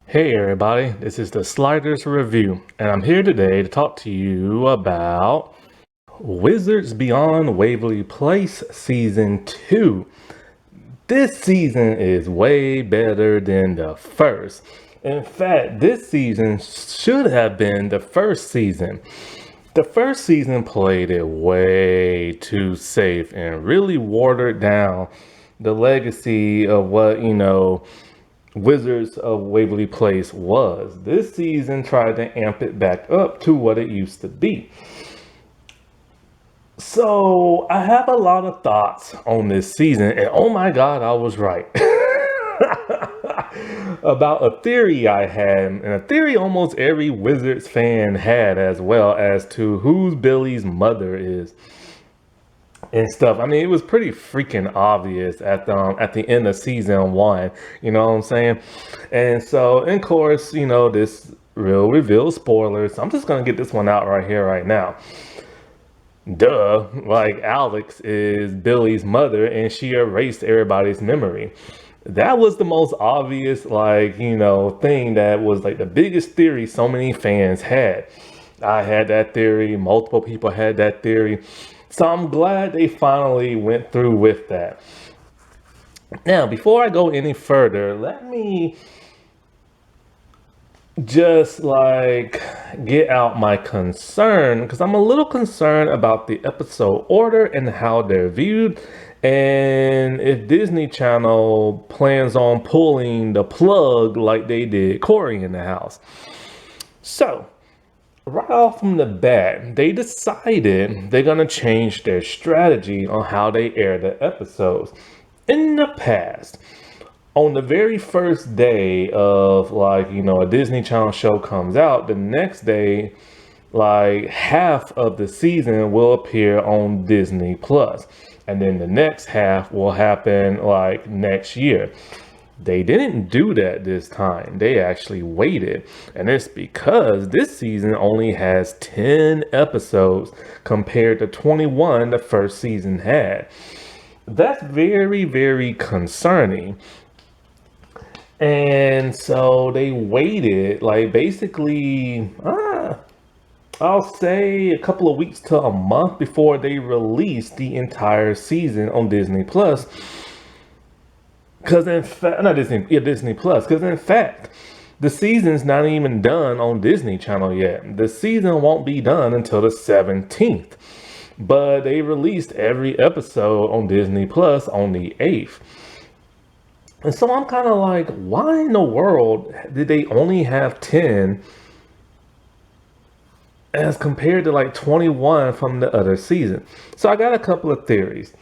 Hey everybody, this is the Sliders Review, and I'm here today to talk to you about Wizards Beyond Waverly Place Season 2. This season is way better than the first. In fact, this season should have been the first season. The first season played it way too safe and really watered down the legacy of what, Wizards of Waverly Place was. This season tried to amp it back up to what it used to be. So I have a lot of thoughts on this season, and oh my god, I was right. About a theory I had, and a theory almost every Wizards fan had as well, as to who's Billy's mother is and stuff. I mean, it was pretty freaking obvious at the end of season one. You know what I'm saying? And so, of course, this real reveal spoilers. I'm just gonna get this one out right here, right now. Duh, like Alex is Billy's mother, and she erased everybody's memory. That was the most obvious, thing that was like the biggest theory so many fans had. I had that theory, multiple people had that theory. So I'm glad they finally went through with that. Now, before I go any further, let me just get out my concern, because I'm a little concerned about the episode order and how they're viewed, and if Disney Channel plans on pulling the plug like they did Corey in the House. So right off from the bat, they decided they're gonna change their strategy on how they air the episodes. In the past, on the very first day of a Disney Channel show comes out, the next day, half of the season will appear on Disney Plus, and then the next half will happen next year. They didn't do that this time. They actually waited. And it's because this season only has 10 episodes compared to 21 the first season had. That's very, very concerning. And so they waited, I'll say a couple of weeks to a month before they released the entire season on Disney Plus. Because in fact, not Disney, yeah, Disney Plus. Because in fact, the season's not even done on Disney Channel yet. The season won't be done until the 17th. But they released every episode on Disney Plus on the 8th. And so I'm kind of like, why in the world did they only have 10 as compared to 21 from the other season? So I got a couple of theories.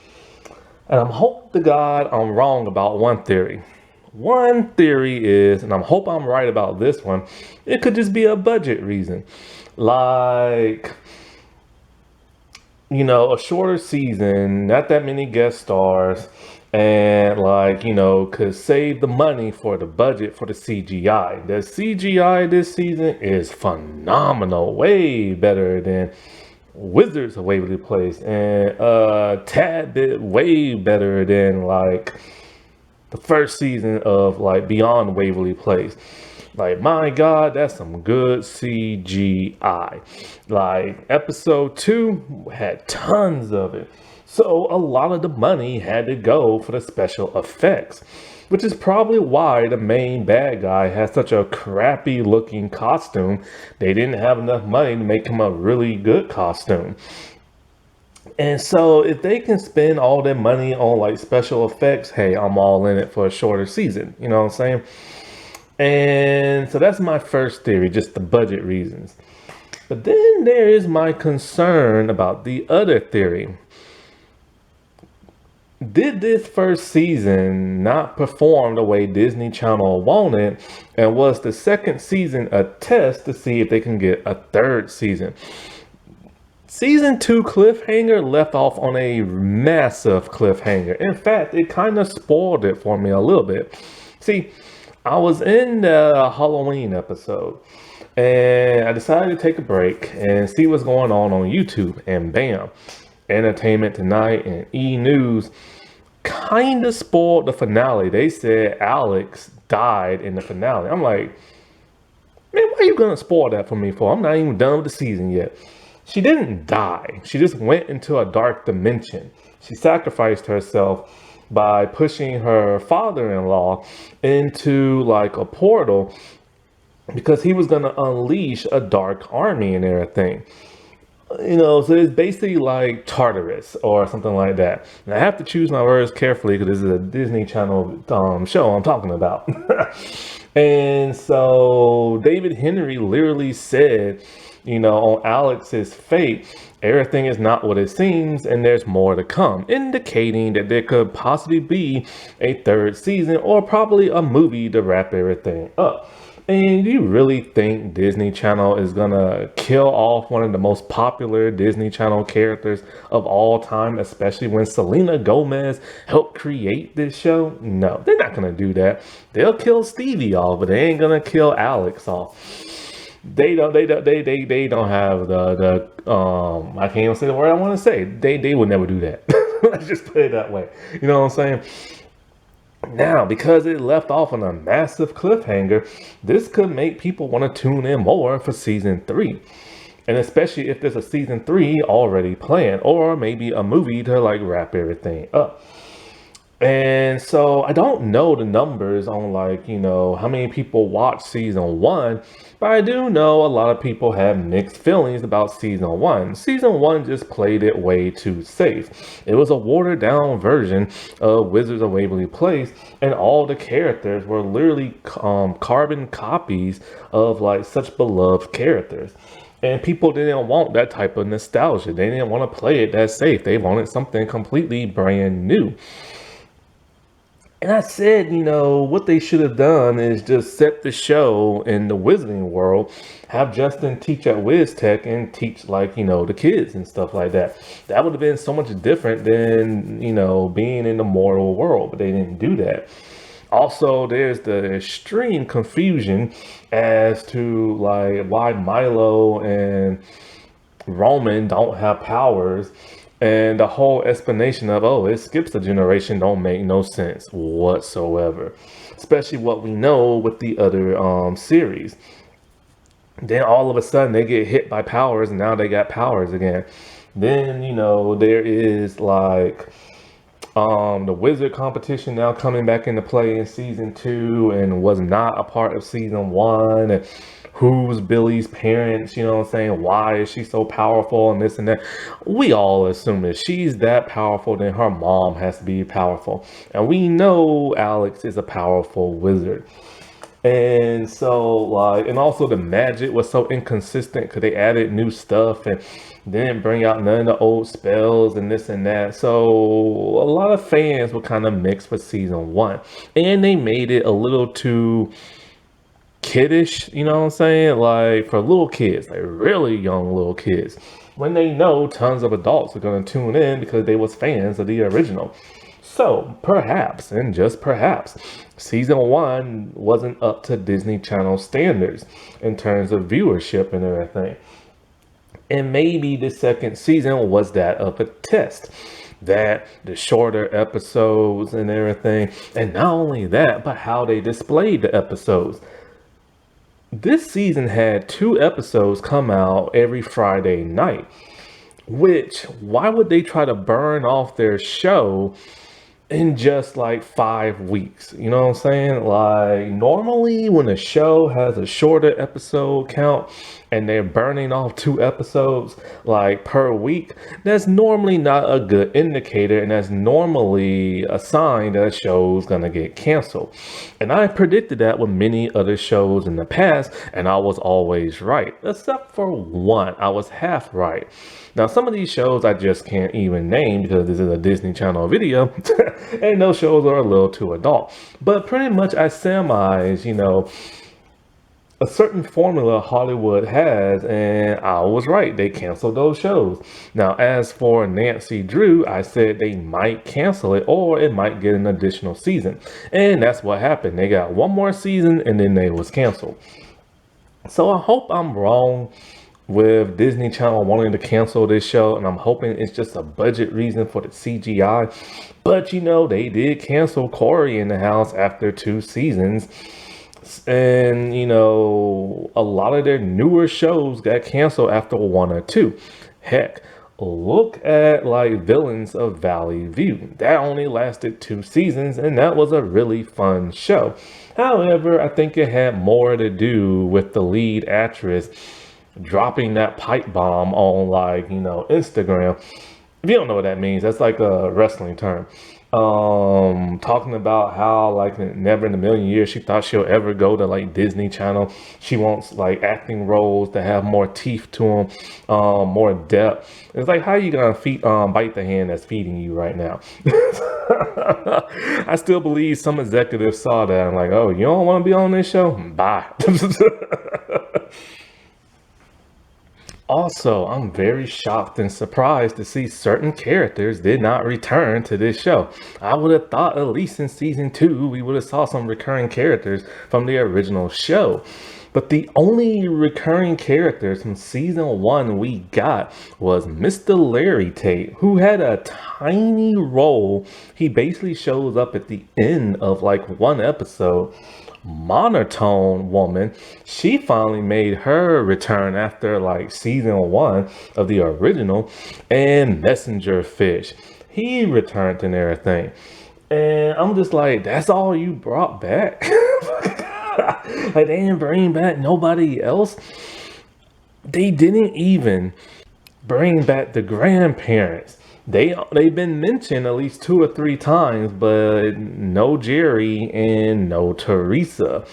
And I'm hope to God I'm wrong about one theory. One theory is, and I hope I'm right about this one, it could just be a budget reason. A shorter season, not that many guest stars, and could save the money for the budget for the CGI. The CGI this season is phenomenal, way better than Wizards of Waverly Place, and a tad bit way better than the first season of Beyond Waverly Place. My god, that's some good CGI. Episode 2 had tons of it, so a lot of the money had to go for the special effects, which is probably why the main bad guy has such a crappy looking costume. They didn't have enough money to make him a really good costume. And so if they can spend all their money on special effects, hey, I'm all in it for a shorter season. You know what I'm saying? And so that's my first theory, just the budget reasons. But then there is my concern about the other theory. Did this first season not perform the way Disney Channel wanted? And was the second season a test to see if they can get a third season? Season 2 cliffhanger left off on a massive cliffhanger. In fact, it kind of spoiled it for me a little bit. See, I was in the Halloween episode, and I decided to take a break and see what's going on YouTube, and bam, Entertainment Tonight and E! News kind of spoiled the finale. They said Alex died in the finale. I'm like, Man, why are you gonna spoil that for me for? I'm not even done with the season yet. She didn't die. She just went into a dark dimension. She sacrificed herself by pushing her father-in-law into like a portal because he was gonna unleash a dark army and everything. So it's basically like Tartarus or something like that. And I have to choose my words carefully because this is a Disney Channel show I'm talking about. And so David Henry literally said, on Alex's fate, everything is not what it seems and there's more to come, indicating that there could possibly be a third season or probably a movie to wrap everything up. And do you really think Disney Channel is gonna kill off one of the most popular Disney Channel characters of all time, especially when Selena Gomez helped create this show? No, they're not gonna do that. They'll kill Stevie off, but they ain't gonna kill Alex off. They don't have the I can't even say the word I want to say. They would never do that. Let's just put it that way. You know what I'm saying? Now, because it left off on a massive cliffhanger, this could make people want to tune in more for season 3. And especially if there's a season 3 already planned, or maybe a movie to like wrap everything up. And so I don't know the numbers on how many people watch season 1, but I do know a lot of people have mixed feelings about season 1. Season 1 just played it way too safe. It was a watered down version of Wizards of Waverly Place, and all the characters were literally carbon copies of like such beloved characters. And people didn't want that type of nostalgia. They didn't want to play it that safe. They wanted something completely brand new. And I said, what they should have done is just set the show in the wizarding world, have Justin teach at Wiz Tech and teach the kids and stuff like that. That would have been so much different than, being in the mortal world, but they didn't do that. Also, there's the extreme confusion as to why Milo and Roman don't have powers. And the whole explanation of, it skips a generation don't make no sense whatsoever. Especially what we know with the other series. Then all of a sudden they get hit by powers and now they got powers again. Then, there is the wizard competition now coming back into play in season 2 and was not a part of season 1. And who's Billy's parents, why is she so powerful and this and that. We all assume if she's that powerful, then her mom has to be powerful. And we know Alex is a powerful wizard. And so, and also the magic was so inconsistent because they added new stuff and didn't bring out none of the old spells and this and that. So a lot of fans were kind of mixed with season 1. And they made it a little too kiddish, for little kids, really young little kids, when they know tons of adults are going to tune in because they was fans of the original. So perhaps, and just perhaps, season 1 wasn't up to Disney Channel standards in terms of viewership and everything. And maybe the second season was that of a test. That the shorter episodes and everything, and not only that, but how they displayed the episodes. This season had 2 episodes come out every Friday night, which, why would they try to burn off their show in just 5 weeks? You know what I'm saying? Normally when a show has a shorter episode count and they're burning off 2 episodes per week, that's normally not a good indicator, and that's normally a sign that a show's gonna get canceled. And I predicted that with many other shows in the past, and I was always right, except for one. I was half right. Now, some of these shows I just can't even name because this is a Disney Channel video, and those shows are a little too adult. But pretty much I surmise, a certain formula Hollywood has, and I was right. They canceled those shows. Now, as for Nancy Drew, I said they might cancel it or it might get an additional season. And that's what happened. They got one more season and then they was canceled. So I hope I'm wrong with Disney Channel wanting to cancel this show, and I'm hoping it's just a budget reason for the CGI. But they did cancel Corey in the House after 2 seasons. And, a lot of their newer shows got canceled after one or two. Heck, look at like Villains of Valley View. That only lasted 2 seasons, and that was a really fun show. However, I think it had more to do with the lead actress dropping that pipe bomb on like, Instagram. If you don't know what that means, that's like a wrestling term. Talking about how like never in a million years she thought she'll ever go to like Disney Channel. She wants like acting roles to have more teeth to them, more depth. It's like, how you gonna bite the hand that's feeding you right now? I still believe some executives saw that and like, oh, you don't want to be on this show? Bye. Also, I'm very shocked and surprised to see certain characters did not return to this show. I would have thought at least in season 2 we would have saw some recurring characters from the original show. But the only recurring characters from season 1 we got was Mr. Larry Tate, who had a tiny role. He basically shows up at the end of like one episode. Monotone Woman, she finally made her return after like season 1 of the original. And Messenger Fish, he returned and everything. And I'm just like, that's all you brought back? Like, they didn't bring back nobody else. They didn't even bring back the grandparents. They've been mentioned at least 2 or 3 times, but no Jerry and no Teresa.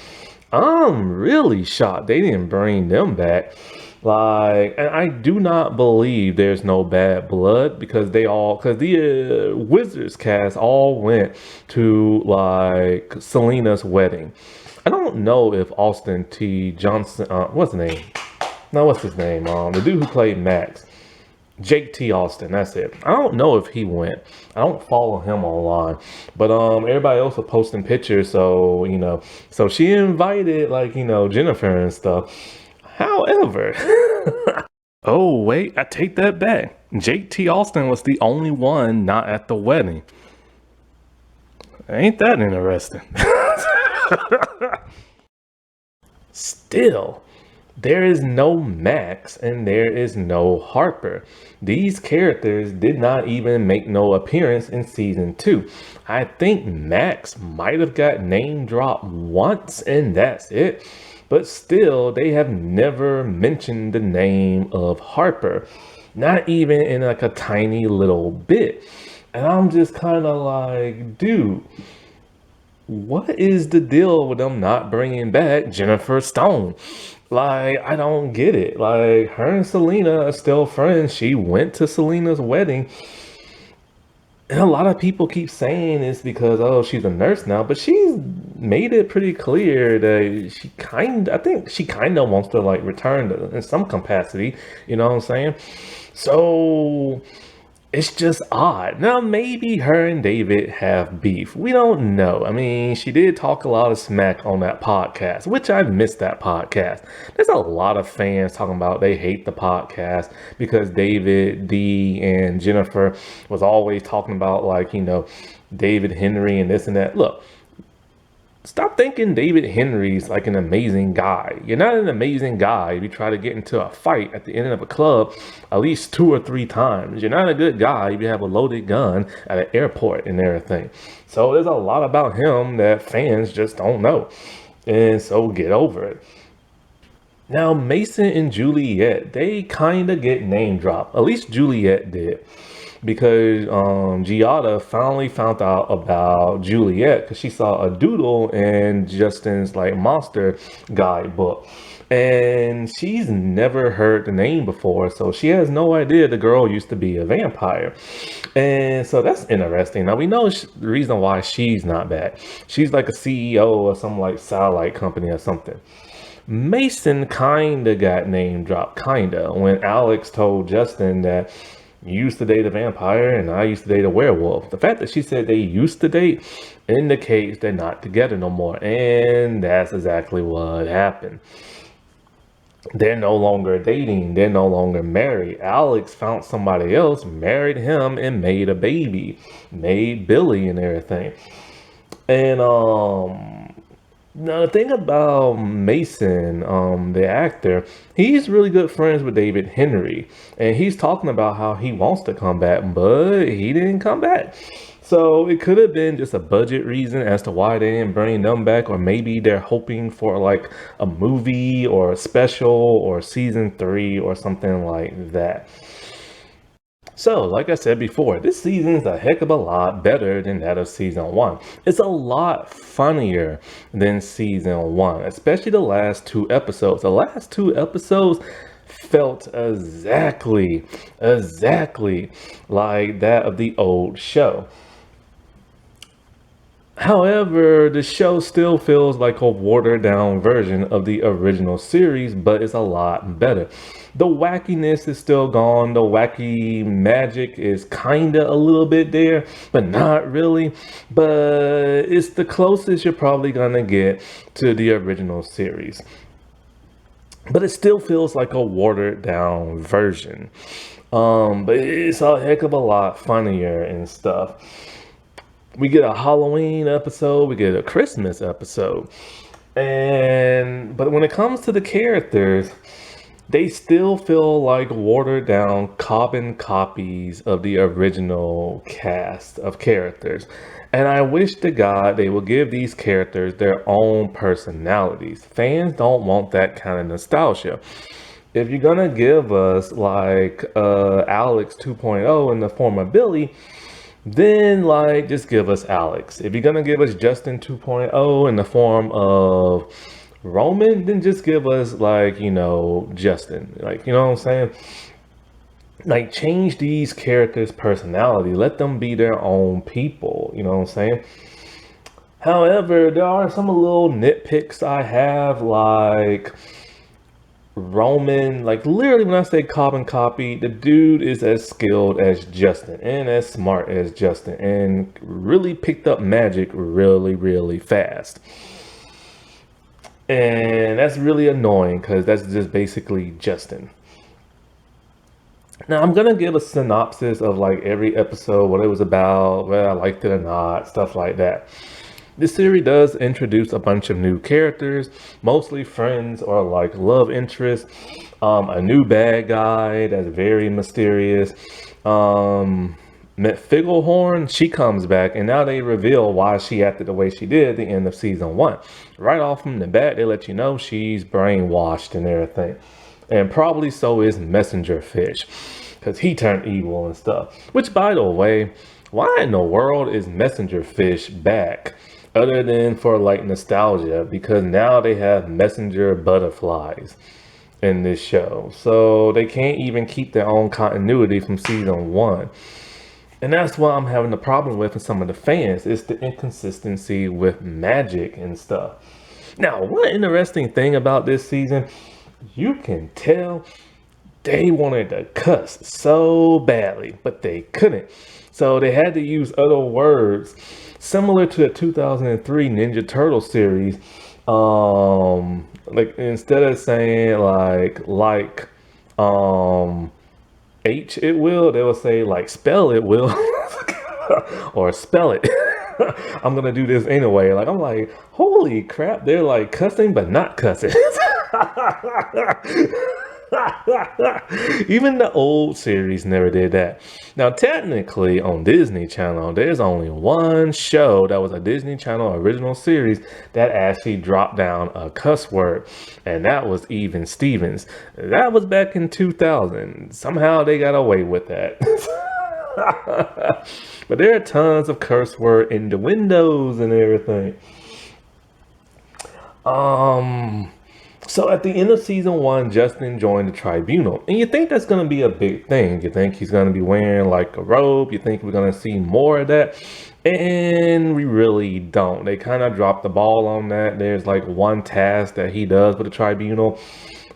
I'm really shocked they didn't bring them back. Like, and I do not believe there's no bad blood because the Wizards cast all went to like Selena's wedding. I don't know if Austin T. Johnson, what's his name? No, what's his name? The dude who played Max. Jake T. Austin, that's it. I don't know if he went. I don't follow him online. But everybody else was posting pictures, so so she invited like, Jennifer and stuff. However, oh wait, I take that back. Jake T. Austin was the only one not at the wedding. Ain't that interesting? Still, there is no Max and there is no Harper. These characters did not even make no appearance in season 2. I think Max might have got name dropped once and that's it. But still, they have never mentioned the name of Harper. Not even in like a tiny little bit. And I'm just kind of like, dude, what is the deal with them not bringing back Jennifer Stone? Like, I don't get it. Like, her and Selena are still friends. She went to Selena's wedding. And a lot of people keep saying it's because, oh, she's a nurse now. But she's made it pretty clear that I think she kind of wants to, like, return in some capacity. You know what I'm saying? So it's just odd. Now, maybe her and David have beef. We don't know. I mean, she did talk a lot of smack on that podcast, which I missed that podcast. There's a lot of fans talking about they hate the podcast because David, Dee, and Jennifer was always talking about like, David Henry and this and that. Look, stop thinking David Henry's like an amazing guy. You're not an amazing guy if you try to get into a fight at the end of a club at least 2 or 3 times. You're not a good guy if you have a loaded gun at an airport and everything. So there's a lot about him that fans just don't know. And so get over it. Now, Mason and Juliet, they kind of get name dropped. At least Juliet did. Because Giada finally found out about Juliet because she saw a doodle in Justin's like monster guidebook. And she's never heard the name before, so she has no idea the girl used to be a vampire. And so that's interesting. Now we know the reason why she's not back. She's like a CEO of some like satellite company or something. Mason kinda got name dropped, when Alex told Justin that you used to date a vampire and I used to date a werewolf. The fact that she said they used to date indicates they're not together no more. And that's exactly what happened. They're no longer dating. They're no longer married. Alex found somebody else, married him, and made a baby. Made Billy and everything. And Now, the thing about Mason, the actor, he's really good friends with David Henry, and he's talking about how he wants to come back, but he didn't come back. So it could have been just a budget reason as to why they didn't bring them back, or maybe they're hoping for like a movie or a special or season three or something like that. So, like I said before, this season is a heck of a lot better than that of season one. It's a lot funnier than season one, especially the last two episodes. The last two episodes felt exactly like that of the old show. However, the show still feels like a watered down version of the original series, but it's a lot better. The wackiness is still gone. The wacky magic is kinda a little bit there, but not really. But it's the closest you're probably gonna get to the original series. But it still feels like a watered down version. But it's a heck of a lot funnier and stuff. We get a Halloween episode, we get a Christmas episode. And but when it comes to the characters, they still feel like watered down carbon copies of the original cast of characters. And I wish to God they would give these characters their own personalities. Fans don't want that kind of nostalgia. If you're gonna give us like Alex 2.0 in the form of Billy, then like just give us Alex. If you're gonna give us Justin 2.0 in the form of Roman, then just give us like, Justin. Like, you know what I'm saying? Like change these characters' personality. Let them be their own people. You know what I'm saying? However, there are some little nitpicks I have, like Roman, like literally when I say carbon copy, the dude is as skilled as Justin and as smart as Justin and really picked up magic really fast. And that's really annoying because that's just basically Justin. Now I'm gonna give a synopsis of like every episode, what it was about, whether I liked it or not, stuff like that. This series does introduce a bunch of new characters, mostly friends or like love interests. A new bad guy that's very mysterious. Met Figglehorn, she comes back, and now they reveal why she acted the way she did at the end of season one. Right off from the bat, they let you know she's brainwashed and everything. And probably so is Messenger Fish, because he turned evil and stuff. Which, by the way, why in the world is Messenger Fish back? Other than for like nostalgia, because now they have messenger butterflies in this show. So they can't even keep their own continuity from season one. And that's what I'm having a problem with some of the fans. It's the inconsistency with magic and stuff. Now, one interesting thing about this season, you can tell they wanted to cuss so badly, but they couldn't. So they had to use other words similar to the 2003 Ninja Turtle series. Like instead of saying H it will, they will say like spell it will or spell it. I'm gonna do this anyway. Like I'm like, holy crap, they're like cussing but not cussing. Even the old series never did that. Now, technically, on Disney Channel, there's only one show that was a Disney Channel original series that actually dropped down a cuss word, and that was Even Stevens. That was back in 2000. Somehow they got away with that. But there are tons of curse word in the windows and everything. So at the end of season one, Justin joined the tribunal. And you think that's going to be a big thing. You think he's going to be wearing like a robe. You think we're going to see more of that. And we really don't. They kind of dropped the ball on that. There's like one task that he does with the tribunal.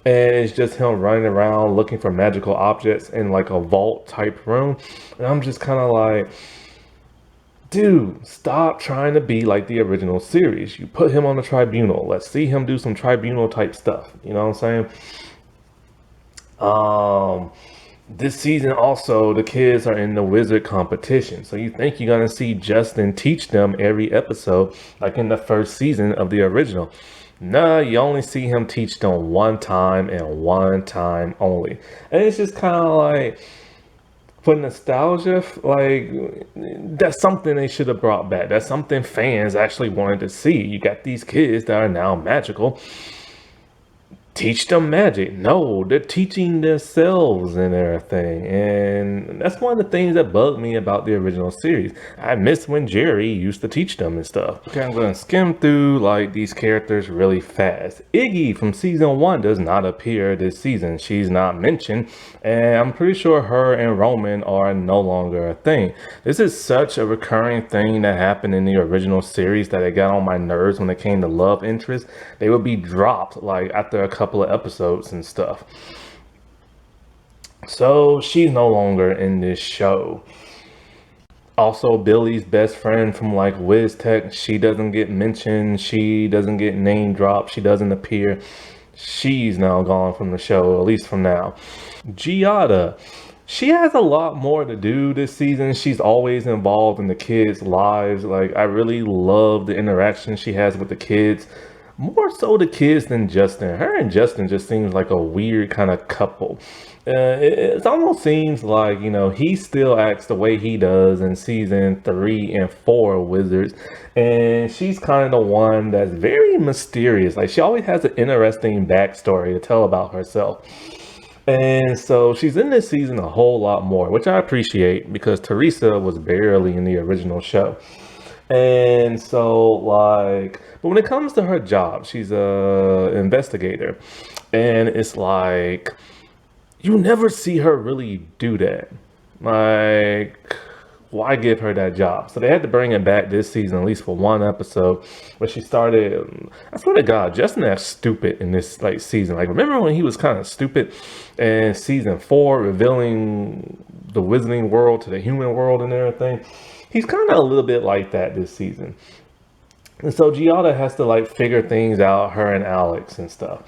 And it's just him running around looking for magical objects in like a vault type room. And I'm just kind of like, dude, stop trying to be like the original series. You put him on the tribunal. Let's see him do some tribunal type stuff. You know what I'm saying? This season also, the kids are in the wizard competition. So you think you're gonna see Justin teach them every episode, like in the first season of the original. Nah, you only see him teach them one time and one time only. And it's just kind of like, for nostalgia, like that's something they should have brought back. That's something fans actually wanted to see. You got these kids that are now magical, teach them magic. No, they're teaching themselves and everything. And that's one of the things that bugged me about the original series. I miss when Jerry used to teach them and stuff. Okay, I'm going to skim through like these characters really fast. Iggy from season 1 does not appear this season. She's not mentioned. And I'm pretty sure her and Roman are no longer a thing. This is such a recurring thing that happened in the original series that it got on my nerves when it came to love interest. They would be dropped like after a couple of episodes and stuff. So she's no longer in this show. Also, Billy's best friend from like Wiz Tech, she doesn't get mentioned. She doesn't get name dropped. She doesn't appear. She's now gone from the show, at least from now. Giada, she has a lot more to do this season. She's always involved in the kids' lives. Like, I really love the interaction she has with the kids. More so the kids than Justin. Her and Justin just seems like a weird kind of couple. It almost seems like, you know, he still acts the way he does in season 3 and 4 of Wizards. And she's kind of the one that's very mysterious. Like, she always has an interesting backstory to tell about herself. And so she's in this season a whole lot more, which I appreciate because Teresa was barely in the original show. And so, like, but when it comes to her job, she's a investigator, and it's like you never see her really do that. Like, why give her that job? So they had to bring it back this season, at least for one episode, where she started. I swear to God, Justin acts stupid in this like season. Like, remember when he was kind of stupid in season 4, revealing the wizarding world to the human world and everything? He's kind of a little bit like that this season. And so Giada has to like figure things out, her and Alex and stuff.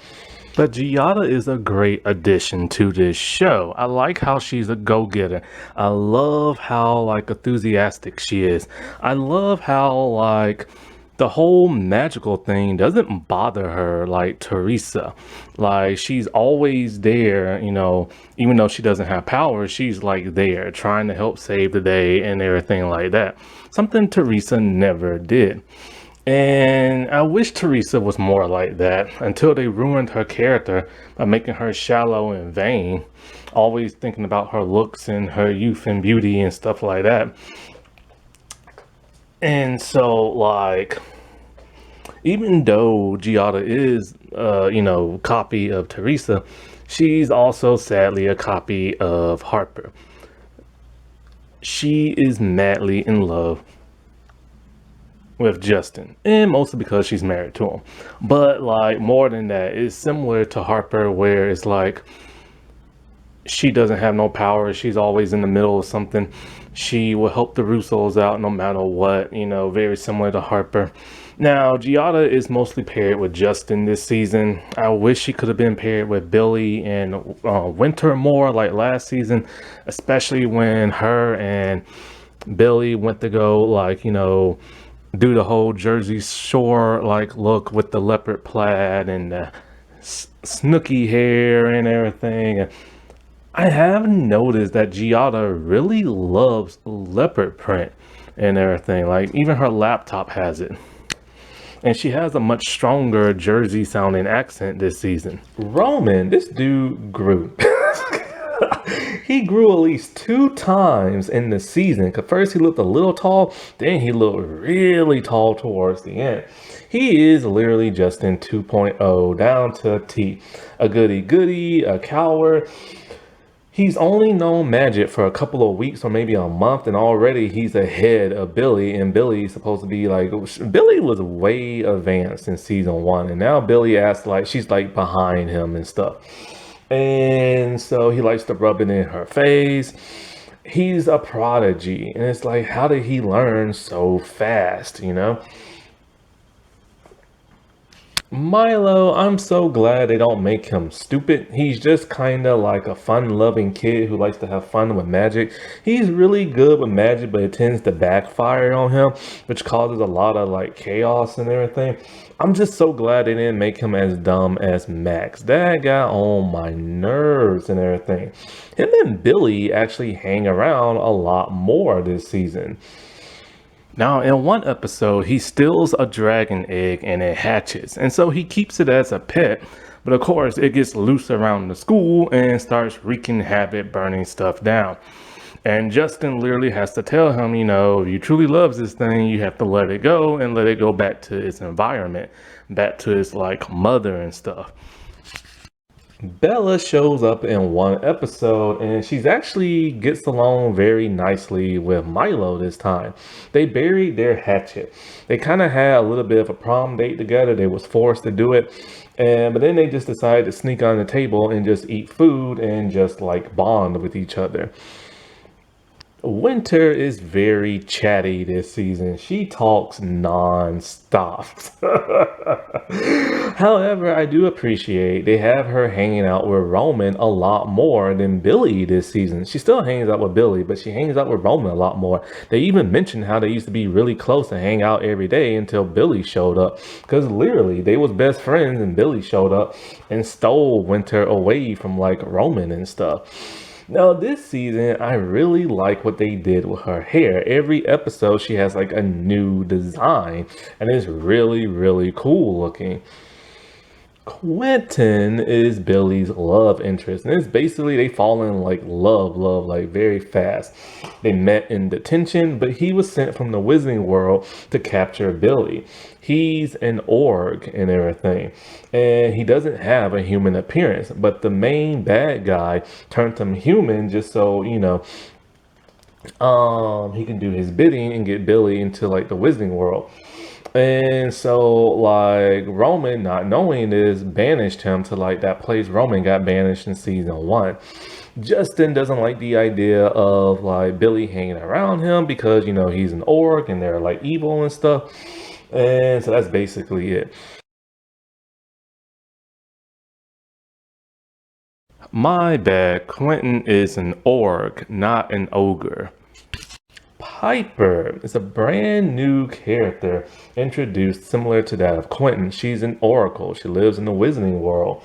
But Giada is a great addition to this show. I like how she's a go-getter. I love how like enthusiastic she is. I love how like the whole magical thing doesn't bother her like Teresa. Like, she's always there, you know, even though she doesn't have powers, she's like there trying to help save the day and everything like that. Something Teresa never did. And I wish Teresa was more like that until they ruined her character by making her shallow and vain, always thinking about her looks and her youth and beauty and stuff like that. And so, like, even though Giada is, you know, copy of Teresa, she's also sadly a copy of Harper. She is madly in love with Justin, and mostly because she's married to him. But like more than that, it's similar to Harper, where it's like she doesn't have no power. She's always in the middle of something. She will help the Russos out no matter what, you know, very similar to Harper. Now, Giada is mostly paired with Justin this season. I wish she could have been paired with Billy and Winter more like last season, especially when her and Billy went to go, like, you know, do the whole Jersey Shore like look with the leopard plaid and the snooky hair and everything. I have noticed that Giada really loves leopard print and everything. Like, even her laptop has it. And she has a much stronger Jersey sounding accent this season. Roman, this dude grew. He grew at least 2 times in the season. Cause first he looked a little tall, then he looked really tall towards the end. He is literally Justin 2.0 down to a T. A goody goody, a coward. He's only known magic for a couple of weeks or maybe a month, and already he's ahead of Billy. And Billy's supposed to be like, Billy was way advanced in season 1, and now Billy acts like she's like behind him and stuff. And so he likes to rub it in her face. He's a prodigy, and it's like, how did he learn so fast, you know? Milo, I'm so glad they don't make him stupid. He's just kind of like a fun-loving kid who likes to have fun with magic. He's really good with magic, but it tends to backfire on him, which causes a lot of like chaos and everything. I'm just so glad they didn't make him as dumb as Max. That got on my nerves and everything. Him and Billy actually hang around a lot more this season. Now, in one episode, he steals a dragon egg and it hatches, and so he keeps it as a pet. But of course, it gets loose around the school and starts wreaking havoc, burning stuff down. And Justin literally has to tell him, if you truly loves this thing, you have to let it go and let it go back to its environment, back to its like mother and stuff. Bella shows up in one episode and she's actually gets along very nicely with Milo this time. They buried their hatchet. They kind of had a little bit of a prom date together. They was forced to do it. But then they just decided to sneak on the table and just eat food and just like bond with each other. Winter is very chatty this season. She talks non-stop. However, I do appreciate they have her hanging out with Roman a lot more than Billy this season. She still hangs out with Billy, but she hangs out with Roman a lot more. They even mentioned how they used to be really close and hang out every day until Billy showed up. Because literally, they was best friends and Billy showed up and stole Winter away from like Roman and stuff. Now, this season, I really like what they did with her hair. Every episode, she has like a new design, and it's really, really cool looking. Quentin is Billy's love interest, and it's basically they fall in like love, like very fast. They met in detention, but he was sent from the Wizarding World to capture Billy. He's an orc and everything, and he doesn't have a human appearance, but the main bad guy turned him human just so, he can do his bidding and get Billy into like the Wizarding World. And so, like, Roman, not knowing this, banished him to like that place Roman got banished in season one. Justin doesn't like the idea of like Billy hanging around him because, he's an orc and they're like evil and stuff. And so that's basically it. My bad, Quentin is an orc, not an ogre. Piper is a brand new character introduced similar to that of Quentin. She's an oracle. She lives in the Wizarding World.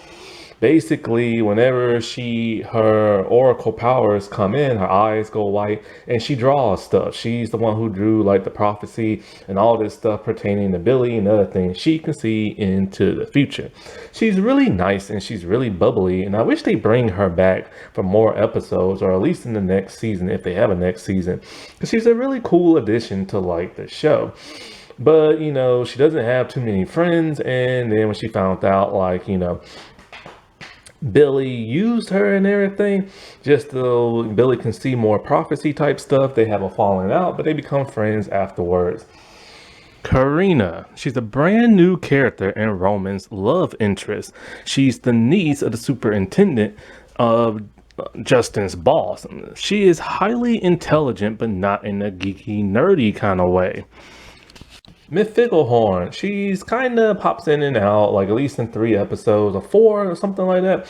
Basically, whenever her oracle powers come in, her eyes go white and she draws stuff. She's the one who drew like the prophecy and all this stuff pertaining to Billy and other things. She can see into the future. She's really nice and she's really bubbly, and I wish they bring her back for more episodes, or at least in the next season if they have a next season, because she's a really cool addition to like the show. But she doesn't have too many friends, and then when she found out like Billy used her and everything, just so Billy can see more prophecy type stuff. They have a falling out, but they become friends afterwards. Karina, she's a brand new character in Roman's love interest. She's the niece of the superintendent of Justin's boss. She is highly intelligent, but not in a geeky, nerdy kind of way. Miss Figglehorn, she's kind of pops in and out, like at least in 3 episodes or 4 or something like that.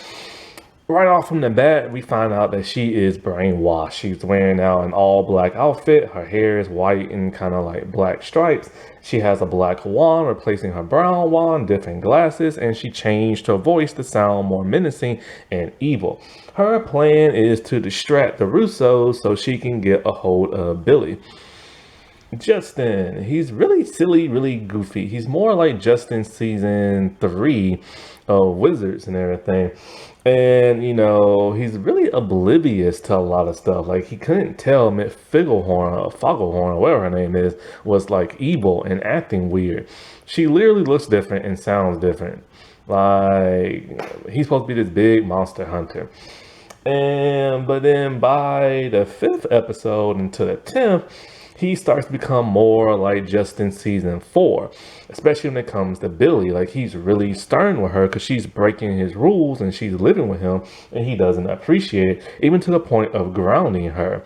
Right off from the bat, we find out that she is brainwashed. She's wearing out an all black outfit. Her hair is white and kind of like black stripes. She has a black wand replacing her brown wand, different glasses, and she changed her voice to sound more menacing and evil. Her plan is to distract the Russos so she can get a hold of Billy. Justin, he's really silly, really goofy. He's more like Justin season 3 of Wizards and everything. And, he's really oblivious to a lot of stuff. Like, he couldn't tell Miss Fogglehorn, or whatever her name is, was like evil and acting weird. She literally looks different and sounds different. Like, he's supposed to be this big monster hunter. But then by the 5th episode into the 10th, he starts to become more like Justin season 4, especially when it comes to Billy. Like, he's really stern with her because she's breaking his rules and she's living with him and he doesn't appreciate it, even to the point of grounding her.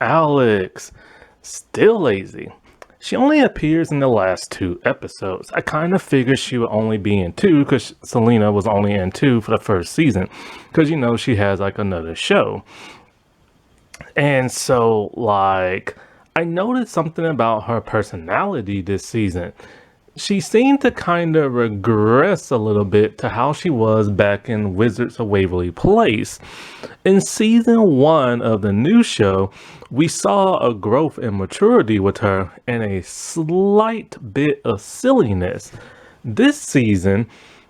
Alex, still lazy. She only appears in the last 2 episodes. I kind of figured she would only be in 2 because Selena was only in 2 for the first season. Because, she has like another show. And so, like, I noticed something about her personality this season. She seemed to kind of regress a little bit to how she was back in Wizards of Waverly Place. In season 1 of the new show, we saw a growth and maturity with her and a slight bit of silliness. This season,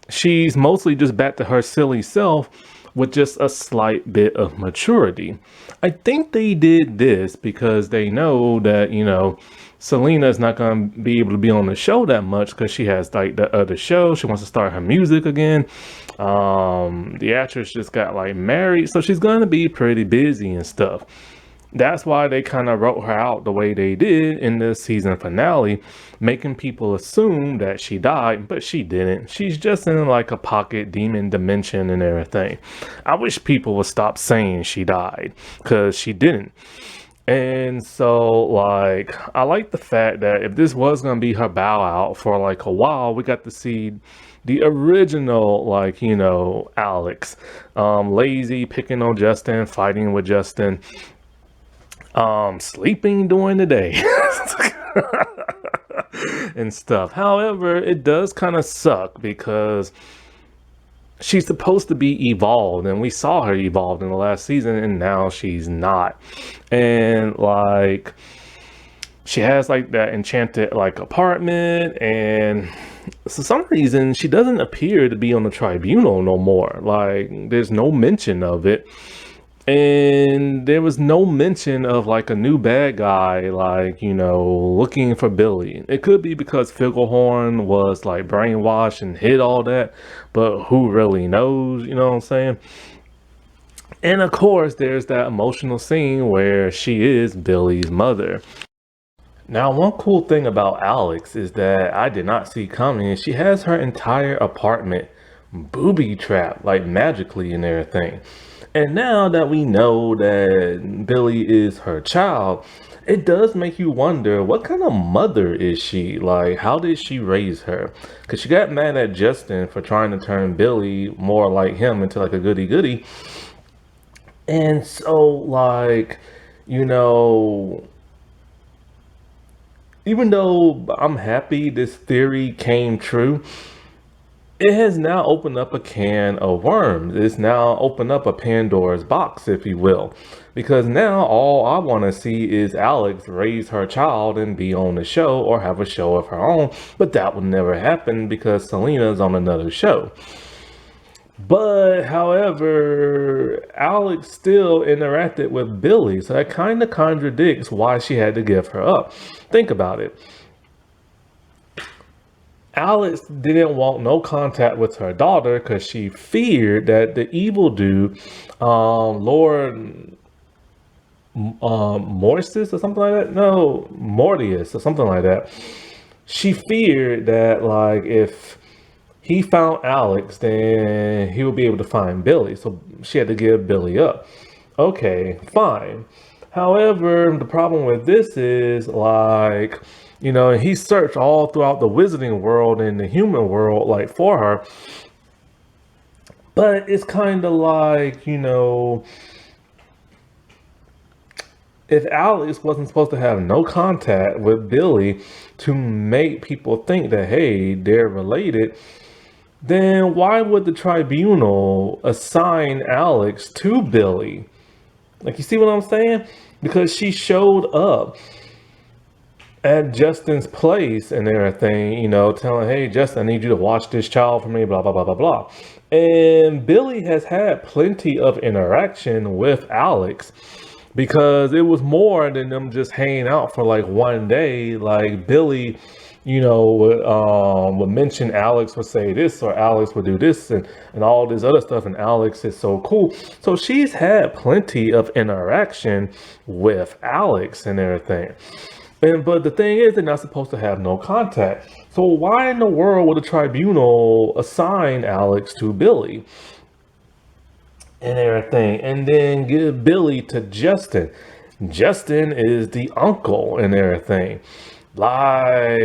she's mostly just back to her silly self with just a slight bit of maturity. I think they did this because they know that, Selena's not going to be able to be on the show that much because she has like the other show. She wants to start her music again. The actress just got like married, so she's going to be pretty busy and stuff. That's why they kind of wrote her out the way they did in the season finale, making people assume that she died, but she didn't. She's just in like a pocket demon dimension and everything. I wish people would stop saying she died, because she didn't. And so, like, I like the fact that if this was going to be her bow out for like a while, we got to see the original, like, Alex, lazy, picking on Justin, fighting with Justin, sleeping during the day and stuff. However, it does kind of suck because she's supposed to be evolved, and we saw her evolved in the last season, and now she's not. And like, she has like that enchanted like apartment, and for some reason she doesn't appear to be on the tribunal no more. Like, there's no mention of it. And there was no mention of like a new bad guy, like, looking for Billy. It could be because Figglehorn was like brainwashed and hid all that, but who really knows, you know what I'm saying? And of course, there's that emotional scene where she is Billy's mother. Now, one cool thing about Alex is that I did not see coming. She has her entire apartment booby trapped, like magically and everything. And now that we know that Billy is her child, it does make you wonder, what kind of mother is she? Like, how did she raise her? Because she got mad at Justin for trying to turn Billy more like him into like a goody goody. And so, like, you know, even though I'm happy this theory came true, it has now opened up a can of worms. It's now opened up a Pandora's box, if you will. Because now all I want to see is Alex raise her child and be on the show or have a show of her own. But that would never happen because Selena's on another show. But, however, Alex still interacted with Billy. So that kind of contradicts why she had to give her up. Think about it. Alex didn't want no contact with her daughter because she feared that the evil dude, Lord Mortis or something like that. No, Mortius or something like that. She feared that, like, if he found Alex, then he would be able to find Billy. So she had to give Billy up. Okay, fine. However, the problem with this is, like, he searched all throughout the wizarding world and the human world, like, for her. But it's kind of like, if Alex wasn't supposed to have no contact with Billy to make people think that, hey, they're related, then why would the tribunal assign Alex to Billy? Like, you see what I'm saying? Because she showed up at Justin's place and everything, telling, hey, Justin, I need you to watch this child for me, blah, blah, blah, blah, blah. And Billy has had plenty of interaction with Alex because it was more than them just hanging out for like one day. Like, Billy, would mention Alex would say this or Alex would do this and all this other stuff. And Alex is so cool. So she's had plenty of interaction with Alex and everything. But the thing is, they're not supposed to have no contact. So why in the world would the tribunal assign Alex to Billy and everything, and then give Billy to Justin? Justin is the uncle and everything. Like,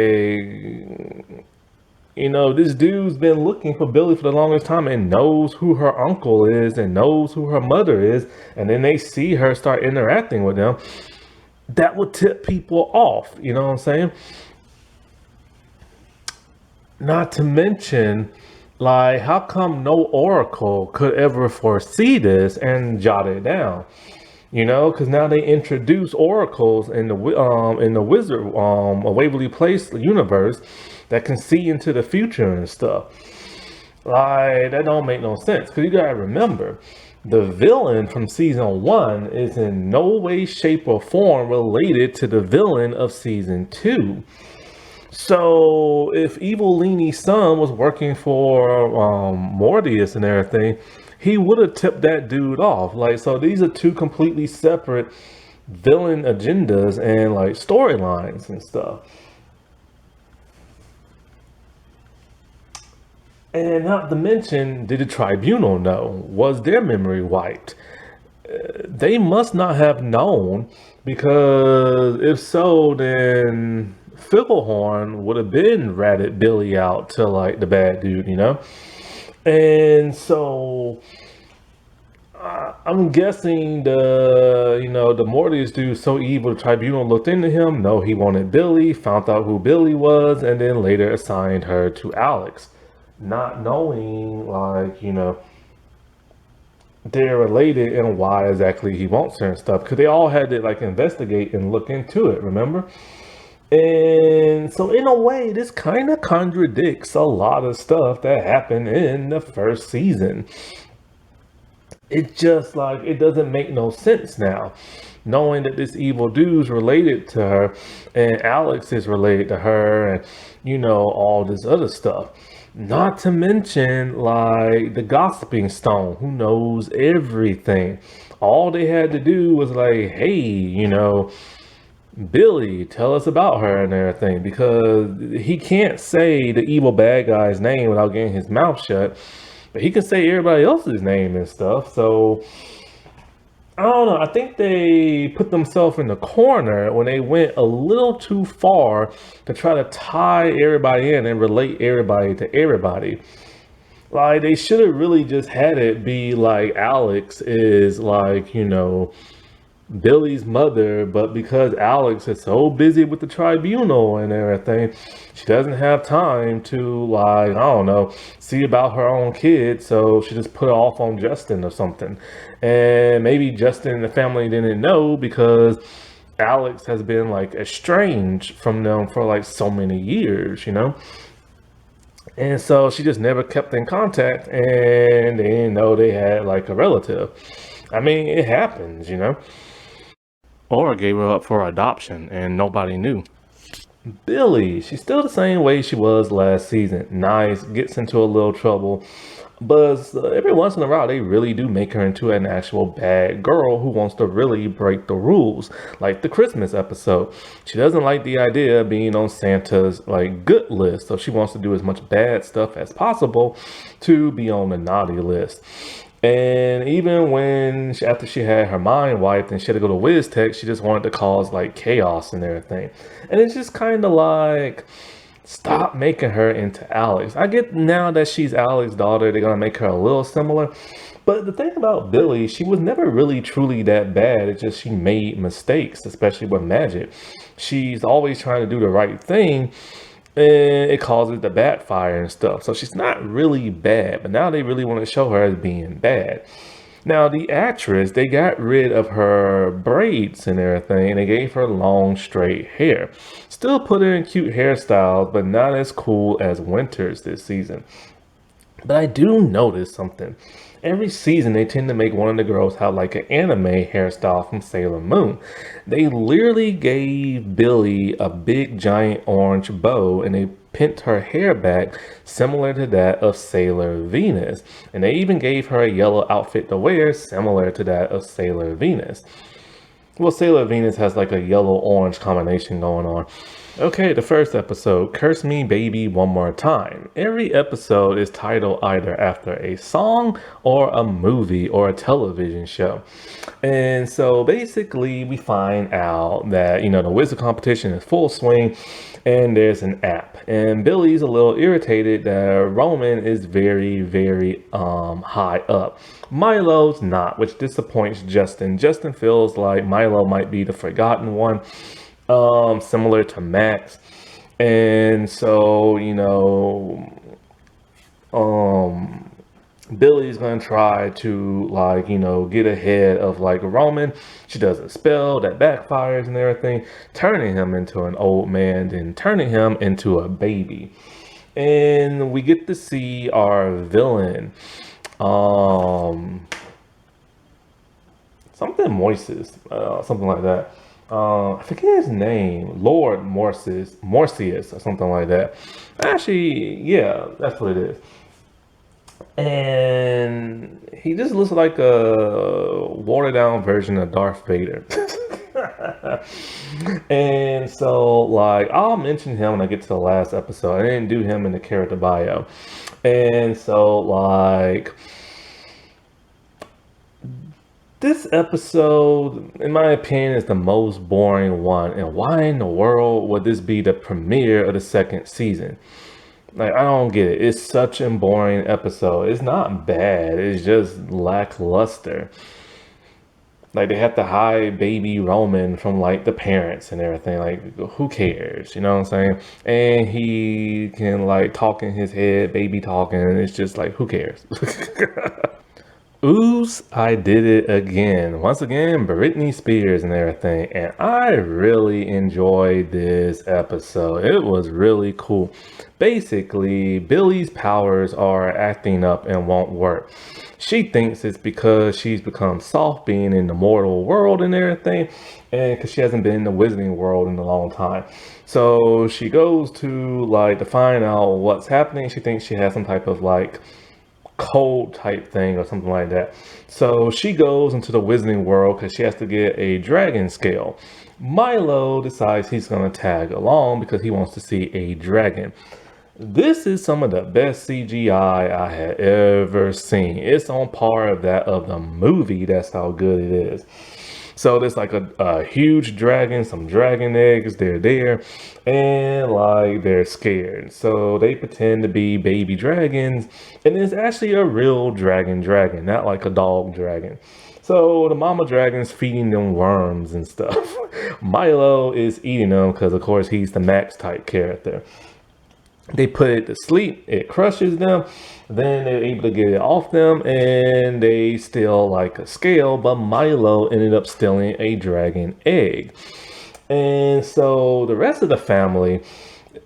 this dude's been looking for Billy for the longest time and knows who her uncle is and knows who her mother is. And then they see her start interacting with them. That would tip people off. You know what I'm saying? Not to mention, like, how come no oracle could ever foresee this and jot it down? Because now they introduce oracles in the wizard a Waverly Place universe that can see into the future and stuff. Like, that don't make no sense. Because you gotta remember, the villain from season one is in no way, shape, or form related to the villain of season two. So if Evil Leanie's son was working for Morbius and everything, he would have tipped that dude off. Like, so these are two completely separate villain agendas and like storylines and stuff. And not to mention, did the tribunal know? Was their memory wiped? They must not have known, because if so, then Figglehorn would have been ratted Billy out to like the bad dude. And so I'm guessing the Morbius dude so evil, the tribunal looked into him. No, he wanted Billy, found out who Billy was, and then later assigned her to Alex, not knowing they're related and why exactly he wants her and stuff, because they all had to like investigate and look into it, remember? And so in a way, this kind of contradicts a lot of stuff that happened in the first season. It just like, it doesn't make no sense now, knowing that this evil dude's related to her and Alex is related to her, and all this other stuff. Not to mention like the gossiping stone who knows everything. All they had to do was like, hey, Billy, tell us about her and everything, because he can't say the evil bad guy's name without getting his mouth shut, but he can say everybody else's name and stuff. So I don't know. I think they put themselves in the corner when they went a little too far to try to tie everybody in and relate everybody to everybody. Like, they should have really just had it be like Alex is like, Billy's mother, but because Alex is so busy with the tribunal and everything, she doesn't have time to, like, I don't know, see about her own kid, so she just put it off on Justin or something. And maybe Justin and the family didn't know, because Alex has been like estranged from them for like so many years. And so she just never kept in contact, and they didn't know they had like a relative. I mean, it happens. Or gave her up for adoption and nobody knew. Billy, she's still the same way she was last season. Nice, gets into a little trouble, but every once in a while they really do make her into an actual bad girl who wants to really break the rules, like the Christmas episode. She doesn't like the idea of being on Santa's like good list, so she wants to do as much bad stuff as possible to be on the naughty list. And even when after she had her mind wiped and she had to go to Wiz Tech, she just wanted to cause like chaos and everything. And it's just kind of like, stop making her into Alex. I get now that she's Alex's daughter, they're gonna make her a little similar. But the thing about Billy, she was never really truly that bad. It's just she made mistakes, especially with magic. She's always trying to do the right thing, and it causes the backfire and stuff. So she's not really bad, but now they really want to show her as being bad. Now, the actress, they got rid of her braids and everything. They gave her long, straight hair. Still put her in cute hairstyles, but not as cool as Winter's this season. But I do notice something. Every season, they tend to make one of the girls have like an anime hairstyle from Sailor Moon. They literally gave Billy a big giant orange bow, and they pinned her hair back similar to that of Sailor Venus. And they even gave her a yellow outfit to wear similar to that of Sailor Venus. Well, Sailor Venus has like a yellow-orange combination going on. Okay, the first episode, Curse Me Baby One More Time. Every episode is titled either after a song or a movie or a television show. And so basically, we find out that, the wizard competition is full swing and there's an app. And Billy's a little irritated that Roman is very, very high up. Milo's not, which disappoints Justin. Justin feels like Milo might be the forgotten one, similar to Max. And so, um, Billy's gonna try to get ahead of Roman. She does a spell that backfires and everything, turning him into an old man, then turning him into a baby. And we get to see our villain. Um Something Moises, something like that. I forget his name, Lord Morsius, or something like that. Actually, yeah, that's what it is. And he just looks like a watered down version of Darth Vader. And so, I'll mention him when I get to the last episode. I didn't do him in the character bio. And so, this episode, in my opinion, is the most boring one. And why in the world would this be the premiere of the second season? I don't get it. It's such a boring episode. It's not bad. It's just lackluster. They have to hide baby Roman from the parents and everything. Who cares? You know what I'm saying? And he can talk in his head, baby talking, and it's just who cares? Oops, I did it again. Once again, Britney Spears and everything. And I really enjoyed this episode. It was really cool. Basically, Billy's powers are acting up and won't work. She thinks it's because she's become soft being in the mortal world and everything, and because she hasn't been in the wizarding world in a long time. So she goes to find out what's happening. She thinks she has some type of cold type thing or something like that. So she goes into the wizarding world because she has to get a dragon scale. Milo decides he's going to tag along because he wants to see a dragon. This is some of the best CGI I had ever seen. It's on par of that of the movie. That's how good it is. So there's a huge dragon, some dragon eggs, they're there, and they're scared. So they pretend to be baby dragons, and it's actually a real dragon, not like a dog dragon. So the mama dragon's feeding them worms and stuff. Milo is eating them because of course he's the Max type character. They put it to sleep, it crushes them, then they're able to get it off them, and they steal a scale, but Milo ended up stealing a dragon egg. And so the rest of the family,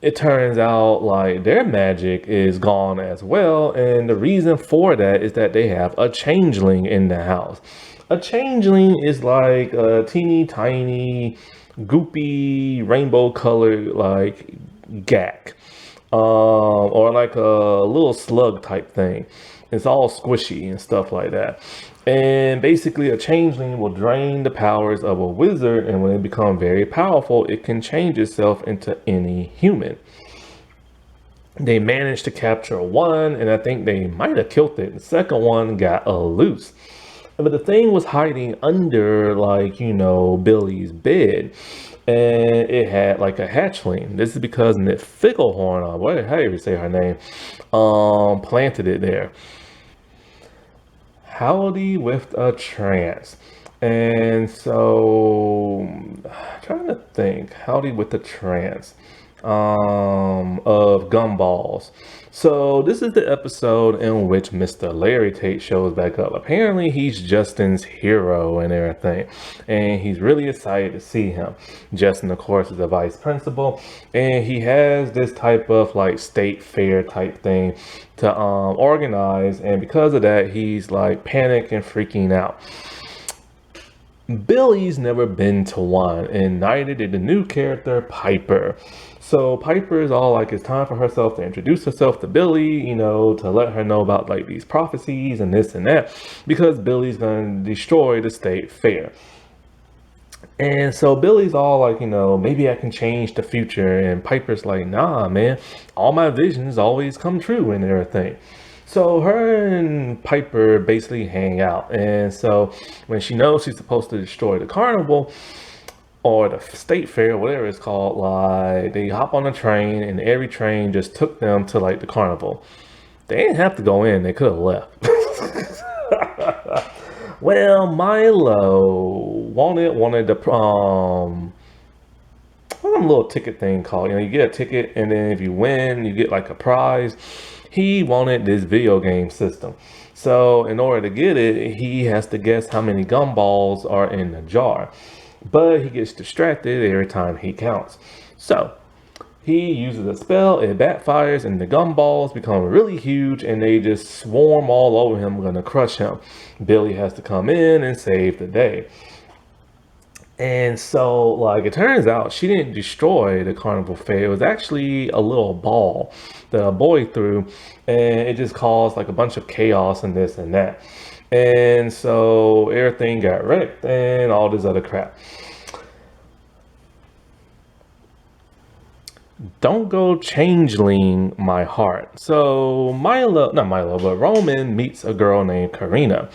it turns out their magic is gone as well, and the reason for that is that they have a changeling in the house. A changeling is a teeny tiny, goopy, rainbow colored gak. Or a little slug type thing. It's all squishy and stuff like that. And basically a changeling will drain the powers of a wizard, and when it becomes very powerful, it can change itself into any human. They managed to capture one, and I think they might have killed it. The second one got loose. But the thing was hiding under Billy's bed. And it had a hatchling. This is because Nick Ficklehorn, or how you say her name, planted it there. Howdy with a trance. And so, trying to think, Howdy with the trance of gumballs. So this is the episode in which Mr. Larry Tate shows back up. Apparently he's Justin's hero and everything, and he's really excited to see him. Justin, of course, is the vice principal, and he has this type of state fair type thing to organize, and because of that he's panic and freaking out. Billy's never been to one, and neither did the new character Piper. So Piper is all it's time for herself to introduce herself to Billy, to let her know about these prophecies and this and that, because Billy's going to destroy the state fair. And so Billy's all like, maybe I can change the future. And Piper's like, nah, man, all my visions always come true and everything. So her and Piper basically hang out. And so when she knows she's supposed to destroy the carnival or the state fair, whatever it's called, like they hop on a train and every train just took them to like the carnival. They didn't have to go in, they could have left. Well, Milo wanted the what's that little ticket thing called? You get a ticket and then if you win, you get like a prize. He wanted this video game system. So in order to get it, he has to guess how many gumballs are in the jar. But he gets distracted every time he counts. So he uses a spell, it backfires, and the gumballs become really huge and they just swarm all over him, gonna crush him. Billy has to come in and save the day. And so, like, it turns out she didn't destroy the carnival fair. It was actually a little ball that a boy threw, and it just caused like a bunch of chaos and this and that. And so everything got wrecked and all this other crap. Don't go changeling my heart. So not Milo, but Roman meets a girl named Karina.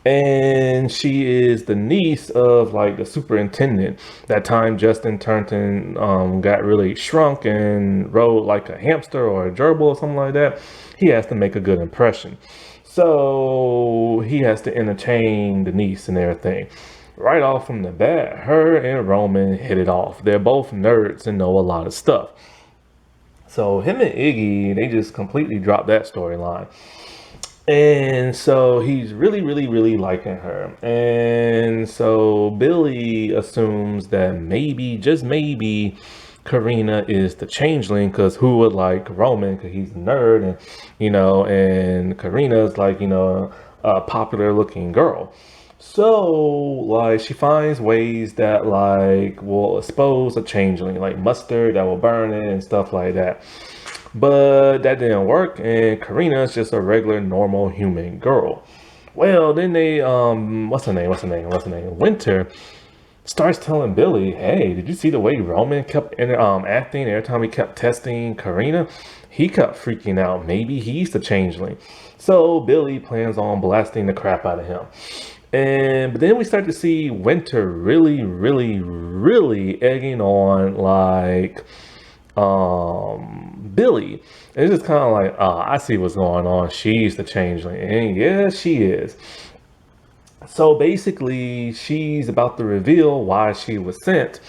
And she is the niece of like the superintendent. That time Justin Turnton got really shrunk and rode like a hamster or a gerbil or something like that. He has to make a good impression. So he has to entertain the niece and everything. Right off from the bat, her and Roman hit it off. They're both nerds and know a lot of stuff. So him and Iggy, they just completely dropped that storyline. And so he's really, really, really liking her. And so Billy assumes that maybe, just maybe, Karina is the changeling because who would like Roman because he's a nerd and Karina's like, a popular looking girl. So, like, she finds ways that, like, will expose a changeling, like mustard that will burn it and stuff like that. But that didn't work, and Karina's just a regular, normal human girl. Well, then they, what's her name? Winter starts telling Billy, hey, did you see the way Roman kept acting every time he kept testing Karina? He kept freaking out. Maybe he's the changeling. So Billy plans on blasting the crap out of him. But then we start to see Winter really, really, really egging on like Billy. And it's just kind of like, I see what's going on. She's the changeling. And yeah, she is. So basically, she's about to reveal why she was sent.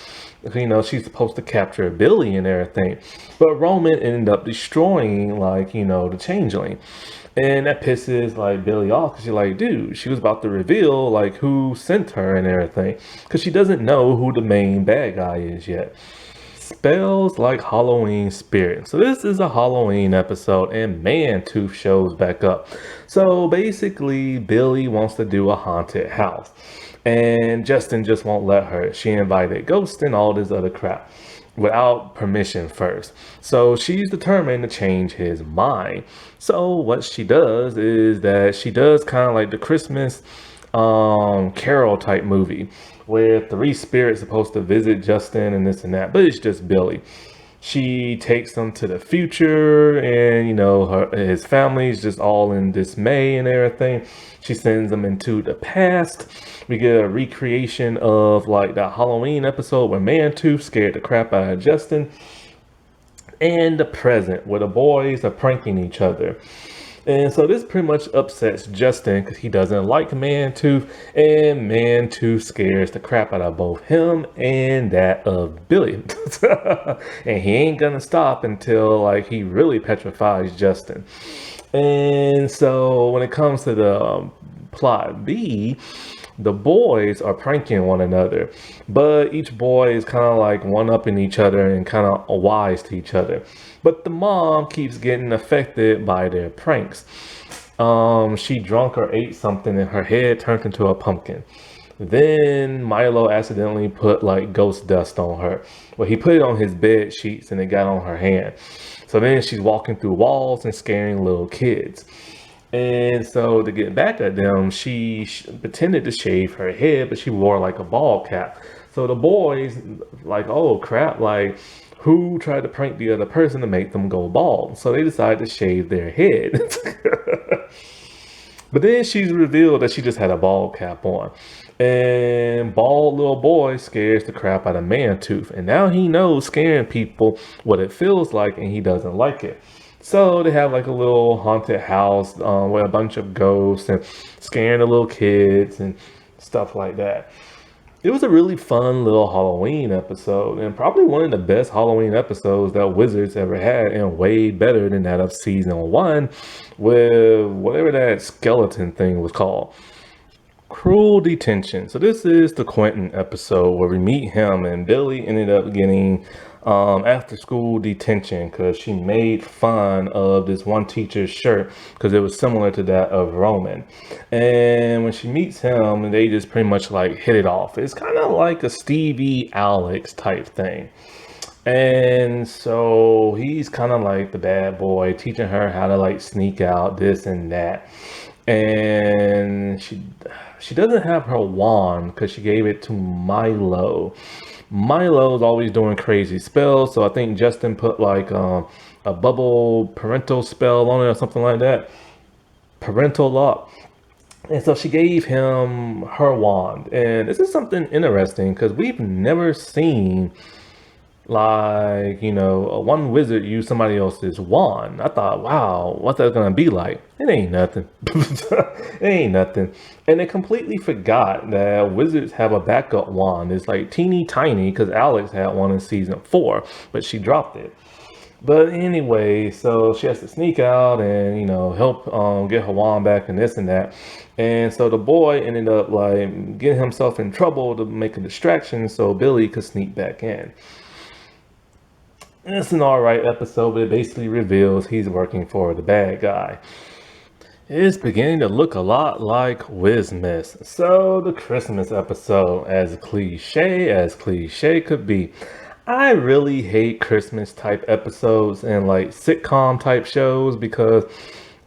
She's supposed to capture Billy and everything. But Roman ended up destroying, like, the changeling. And that pisses, like, Billy off. Because she's like, dude, she was about to reveal, like, who sent her and everything. Because she doesn't know who the main bad guy is yet. Spells like Halloween spirit. So this is a Halloween episode and Man-Tooth shows back up. So basically Billy wants to do a haunted house and Justin just won't let her. She invited ghosts and all this other crap without permission first. So she's determined to change his mind. So what she does is that she does kind of like the Christmas Carol type movie where three spirits supposed to visit Justin and this and that, but it's just Billy. She takes him to the future and his family's just all in dismay and everything. She sends them into the past. We get a recreation of like that Halloween episode where Man-Tooth scared the crap out of Justin, and the present where the boys are pranking each other. And so this pretty much upsets Justin because he doesn't like Man-Tooth, and Man-Tooth scares the crap out of both him and that of Billy. And he ain't gonna stop until like he really petrifies Justin. And so when it comes to the plot B, the boys are pranking one another, but each boy is kind of like one-upping each other and kind of wise to each other. But the mom keeps getting affected by their pranks. She drunk or ate something and her head turned into a pumpkin. Then Milo accidentally put like ghost dust on her. Well, he put it on his bed sheets and it got on her hand. So then she's walking through walls and scaring little kids. And so to get back at them, she pretended to shave her head, but she wore like a ball cap. So the boys like, oh crap, like who tried to prank the other person to make them go bald? So they decide to shave their head. But then she's revealed that she just had a bald cap on. And bald little boy scares the crap out of Mantooth. And now he knows scaring people what it feels like, and he doesn't like it. So they have like a little haunted house with a bunch of ghosts and scaring the little kids and stuff like that. It was a really fun little Halloween episode, and probably one of the best Halloween episodes that Wizards ever had, and way better than that of season one with whatever that skeleton thing was called. Cruel Detention. So this is the Quentin episode where we meet him, and Billy ended up getting after school detention because she made fun of this one teacher's shirt because it was similar to that of Roman. And when she meets him, they just pretty much like hit it off. It's kind of like a Stevie Alex type thing. And so he's kind of like the bad boy, teaching her how to like sneak out, this and that. And she doesn't have her wand because she gave it to Milo. Milo's always doing crazy spells, so I think Justin put like a bubble parental spell on it or something like that. Parental lock. And so she gave him her wand. And this is something interesting because we've never seen like, one wizard use somebody else's wand. I thought, wow, what's that gonna be like? It ain't nothing. It ain't nothing. And they completely forgot that wizards have a backup wand. It's like teeny tiny because Alex had one in season 4, but she dropped it. But anyway, so she has to sneak out and, help get her wand back and this and that. And so the boy ended up like getting himself in trouble to make a distraction so Billy could sneak back in. It's an alright episode, but it basically reveals he's working for the bad guy. It's beginning to look a lot like Wizmas. So the Christmas episode, as cliche could be. I really hate Christmas type episodes and like sitcom type shows because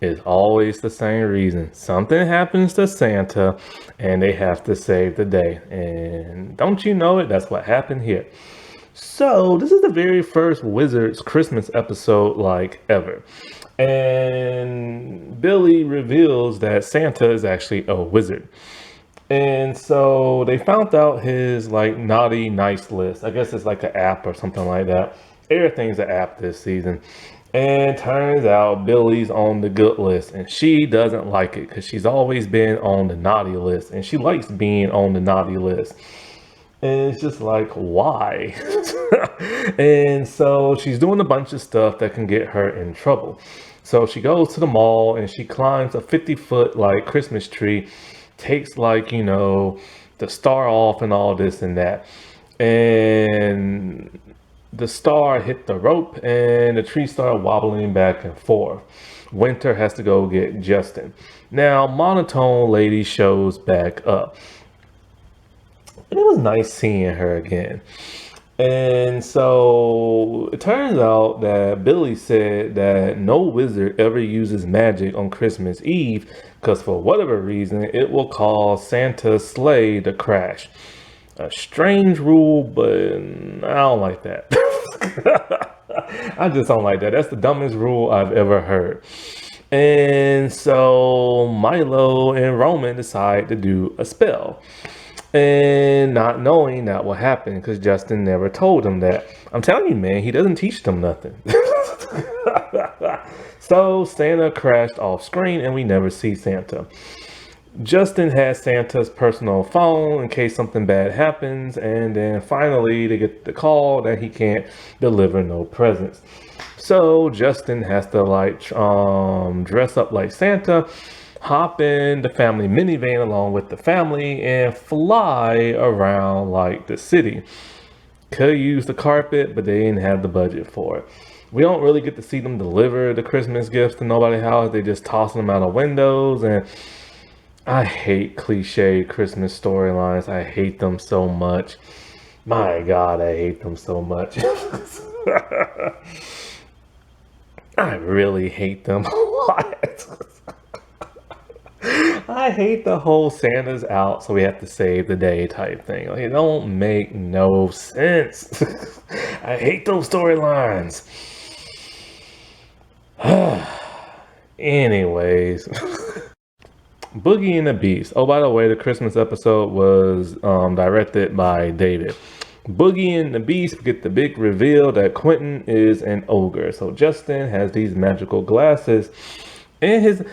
it's always the same reason. Something happens to Santa and they have to save the day. And don't you know it? That's what happened here. So this is the very first Wizards Christmas episode like ever. And Billy reveals that Santa is actually a wizard. And so they found out his like naughty nice list. I guess it's like an app or something like that. Everything's an app this season. And turns out Billy's on the good list and she doesn't like it because she's always been on the naughty list and she likes being on the naughty list. And it's just like, why? And so she's doing a bunch of stuff that can get her in trouble. So she goes to the mall and she climbs a 50-foot like Christmas tree, takes like, the star off and all this and that. And the star hit the rope and the tree started wobbling back and forth. Winter has to go get Justin. Now, Monotone Lady shows back up. And it was nice seeing her again. And so it turns out that Billy said that no wizard ever uses magic on Christmas Eve because for whatever reason, it will cause Santa's sleigh to crash. A strange rule, but I don't like that. I just don't like that. That's the dumbest rule I've ever heard. And so Milo and Roman decide to do a spell. And not knowing that will happen because Justin never told him that. I'm telling you, man, he doesn't teach them nothing. So Santa crashed off screen and we never see Santa. Justin has Santa's personal phone in case something bad happens. And then finally they get the call that he can't deliver no presents. So Justin has to like dress up like Santa, hop in the family minivan along with the family and fly around like the city. Could use the carpet, but they didn't have the budget for it. We don't really get to see them deliver the Christmas gifts to nobody's house. They just toss them out of windows. And I hate cliche Christmas storylines. I hate them so much. My God, I hate them so much. I really hate them a lot. I hate the whole Santa's out, so we have to save the day type thing. Like, it don't make no sense. I hate those storylines. Anyways, Boogie and the Beast. Oh, by the way, the Christmas episode was directed by David. Boogie and the Beast, we get the big reveal that Quentin is an ogre. So Justin has these magical glasses, and his,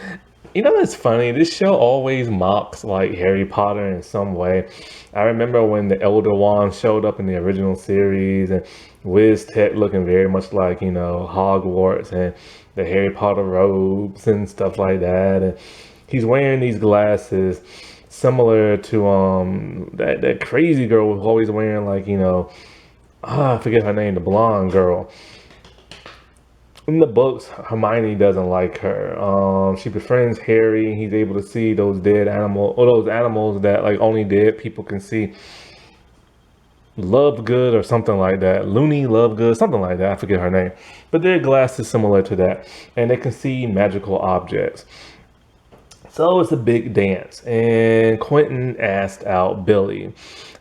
you know, it's funny. This show always mocks like Harry Potter in some way. I remember when the Elder Wand showed up in the original series, and Wiz Tech looking very much like, you know, Hogwarts, and the Harry Potter robes and stuff like that. And he's wearing these glasses similar to that crazy girl was always wearing, like, you know, I forget her name, the blonde girl. In the books, Hermione doesn't like her. She befriends Harry. He's able to see those dead animals, or those animals that like only dead people can see. Lovegood or something like that. Looney Lovegood, something like that. I forget her name. But their glass is similar to that. And they can see magical objects. So it's a big dance. And Quentin asked out Billy.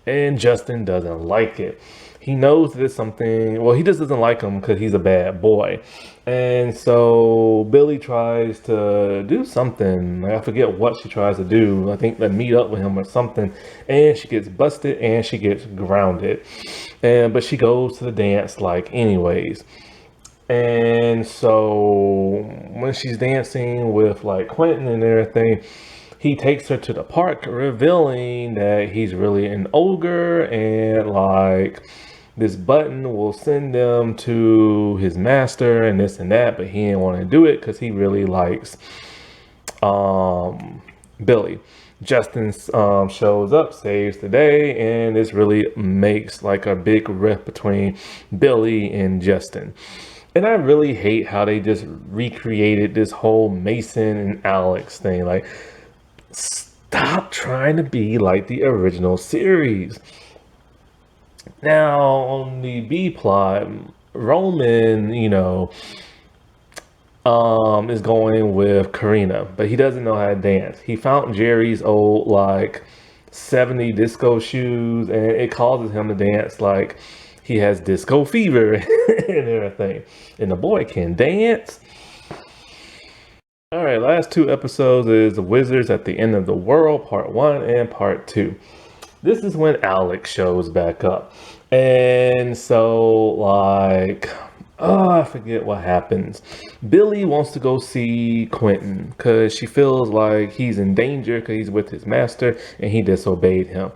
And Justin doesn't like it. He knows that it's something, well, he just doesn't like him because he's a bad boy. And so Billy tries to do something. I forget what she tries to do. I think they meet up with him or something. And she gets busted and she gets grounded. But she goes to the dance like anyways. And so when she's dancing with like Quentin and everything, he takes her to the park, revealing that he's really an ogre, and like this button will send them to his master and this and that, but he didn't want to do it because he really likes Billy. Justin shows up, saves the day, and this really makes like a big rift between Billy and Justin. And I really hate how they just recreated this whole Mason and Alex thing. Like, stop trying to be like the original series. Now, on the B plot, Roman, you know, is going with Karina, but he doesn't know how to dance. He found Jerry's old, like, 70 disco shoes, and it causes him to dance like he has disco fever and everything. And the boy can dance. All right, last two episodes is The Wizards at the End of the World, Part 1 and Part 2. This is when Alex shows back up. And so, like, I forget what happens. Billy wants to go see Quentin because she feels like he's in danger because he's with his master and he disobeyed him.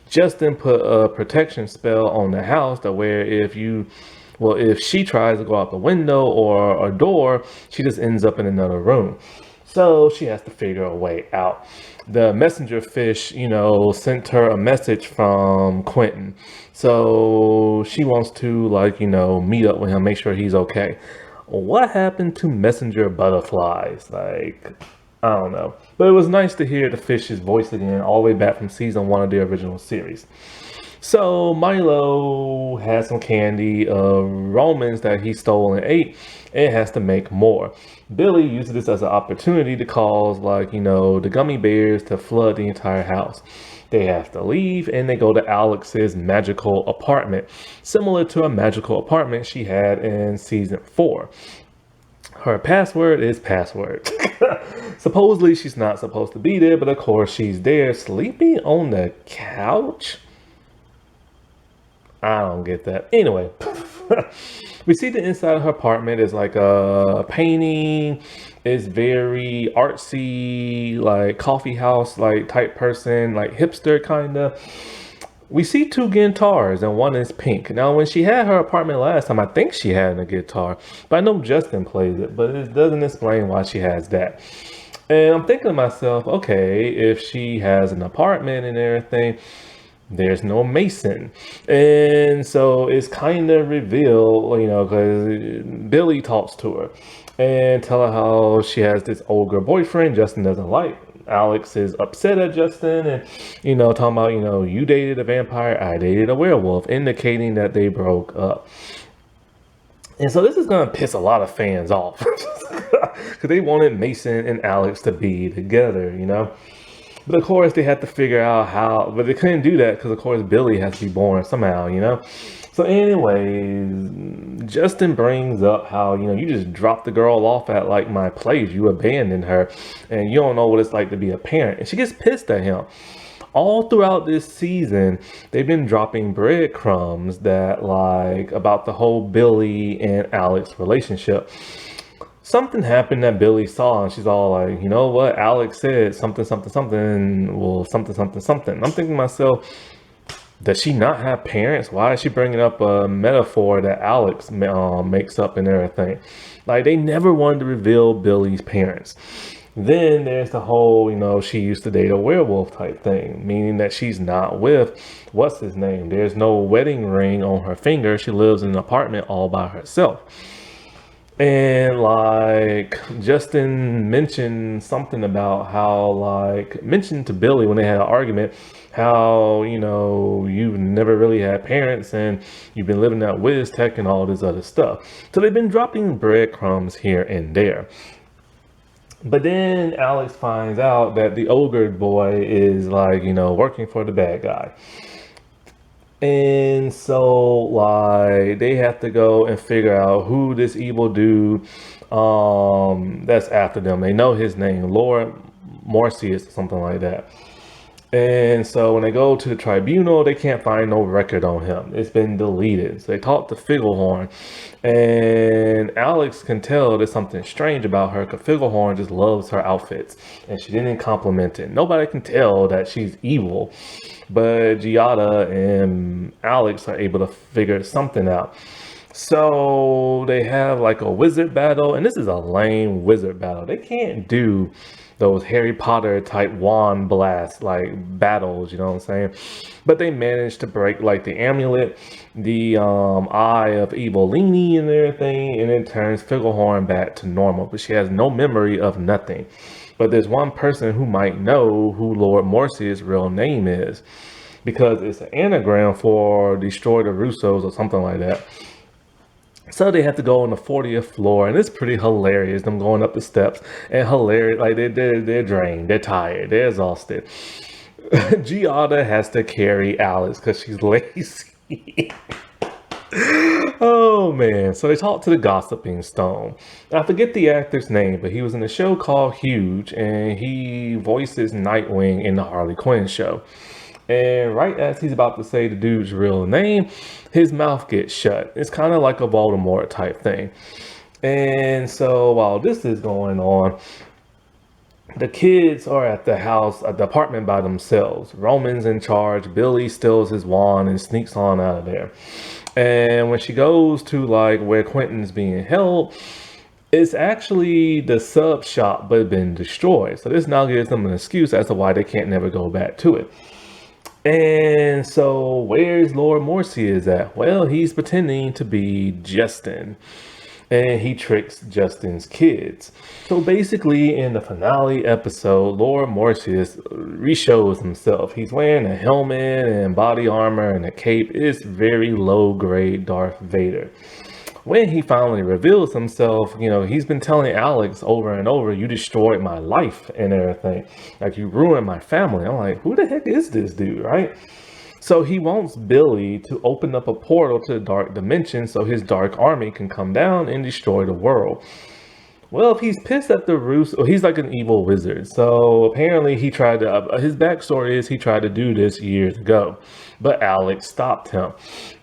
Justin put a protection spell on the house that where if she tries to go out the window or a door, she just ends up in another room. So she has to figure a way out. The messenger fish, you know, sent her a message from Quentin. So she wants to, like, you know, meet up with him, make sure he's okay. What happened to messenger butterflies? Like, I don't know. But it was nice to hear the fish's voice again, all the way back from season 1 of the original series. So Milo has some candy of Romans that he stole and ate, and has to make more. Billy uses this as an opportunity to cause, like, you know, the gummy bears to flood the entire house. They have to leave, and they go to Alex's magical apartment, similar to a magical apartment she had in season 4. Her password is password. Supposedly she's not supposed to be there, but of course she's there, sleeping on the couch. I don't get that. Anyway, we see the inside of her apartment is like a painting. It's very artsy, like coffee house, like type person, like hipster kind of. We see 2 guitars and one is pink. Now, when she had her apartment last time, I think she had a guitar, but I know Justin plays it, but it doesn't explain why she has that. And I'm thinking to myself, okay, if she has an apartment and everything, there's no Mason. And so it's kind of revealed, you know, because Billy talks to her and tell her how she has this ogre boyfriend Justin doesn't like. Alex is upset at Justin and, you know, talking about, you know, you dated a vampire, I dated a werewolf, indicating that they broke up. And so this is going to piss a lot of fans off because they wanted Mason and Alex to be together, you know. But of course, they had to figure out how, but they couldn't do that because, of course, Billy has to be born somehow, you know? So, anyways, Justin brings up how, you just dropped the girl off at like my place. You abandoned her, and you don't know what it's like to be a parent. And she gets pissed at him. All throughout this season, they've been dropping breadcrumbs that, like, about the whole Billy and Alex relationship. Something happened that Billy saw, and she's all like, you know what? Alex said something, something, something. Well, something, something, something. I'm thinking to myself, does she not have parents? Why is she bringing up a metaphor that Alex makes up and everything? Like, they never wanted to reveal Billy's parents. Then there's the whole, she used to date a werewolf type thing, meaning that she's not with, what's his name? There's no wedding ring on her finger. She lives in an apartment all by herself. And like Justin mentioned something about how, like, mentioned to Billy when they had an argument, how, you've never really had parents and you've been living at Wiz Tech and all this other stuff. So they've been dropping breadcrumbs here and there. But then Alex finds out that the ogre boy is, like, working for the bad guy. And so, like, they have to go and figure out who this evil dude that's after them. They know his name, Lord Morpheus or something like that. And so when they go to the tribunal, they can't find no record on him. It's been deleted. So they talk to Figglehorn, and Alex can tell there's something strange about her because Figglehorn just loves her outfits, and she didn't compliment it. Nobody can tell that she's evil, but Giada and Alex are able to figure something out. So they have like a wizard battle, and this is a lame wizard battle. They can't do those Harry Potter type wand blast like battles, you know what I'm saying? But they managed to break like the amulet, the eye of Evilini and everything, and it turns Figglehorn back to normal. But she has no memory of nothing. But there's one person who might know who Lord Morpheus' real name is, because it's an anagram for Destroy the Russos or something like that. So they have to go on the 40th floor, and it's pretty hilarious. Them going up the steps, and hilarious, like they're drained, they're tired, they're exhausted. Giada has to carry Alex because she's lazy. Oh man! So they talk to the Gossiping Stone. I forget the actor's name, but he was in a show called Huge, and he voices Nightwing in the Harley Quinn show. And right as he's about to say the dude's real name, his mouth gets shut. It's kind of like a Voldemort type thing. And so while this is going on, the kids are at the house, at the apartment by themselves. Roman's in charge. Billy steals his wand and sneaks on out of there. And when she goes to like where Quentin's being held, it's actually the sub shop, but it's been destroyed. So this now gives them an excuse as to why they can't never go back to it. And so where's Lord Morpheus at? Well, he's pretending to be Justin, and he tricks Justin's kids. So basically in the finale episode, Lord Morpheus re-shows himself. He's wearing a helmet and body armor and a cape. It's very low grade Darth Vader. When he finally reveals himself, he's been telling Alex over and over, you destroyed my life and everything. Like, you ruined my family. I'm like, who the heck is this dude, right? So he wants Billy to open up a portal to the dark dimension so his dark army can come down and destroy the world. Well, if he's pissed at the Russo, he's like an evil wizard. So apparently he tried to, his backstory is he tried to do this years ago, but Alex stopped him.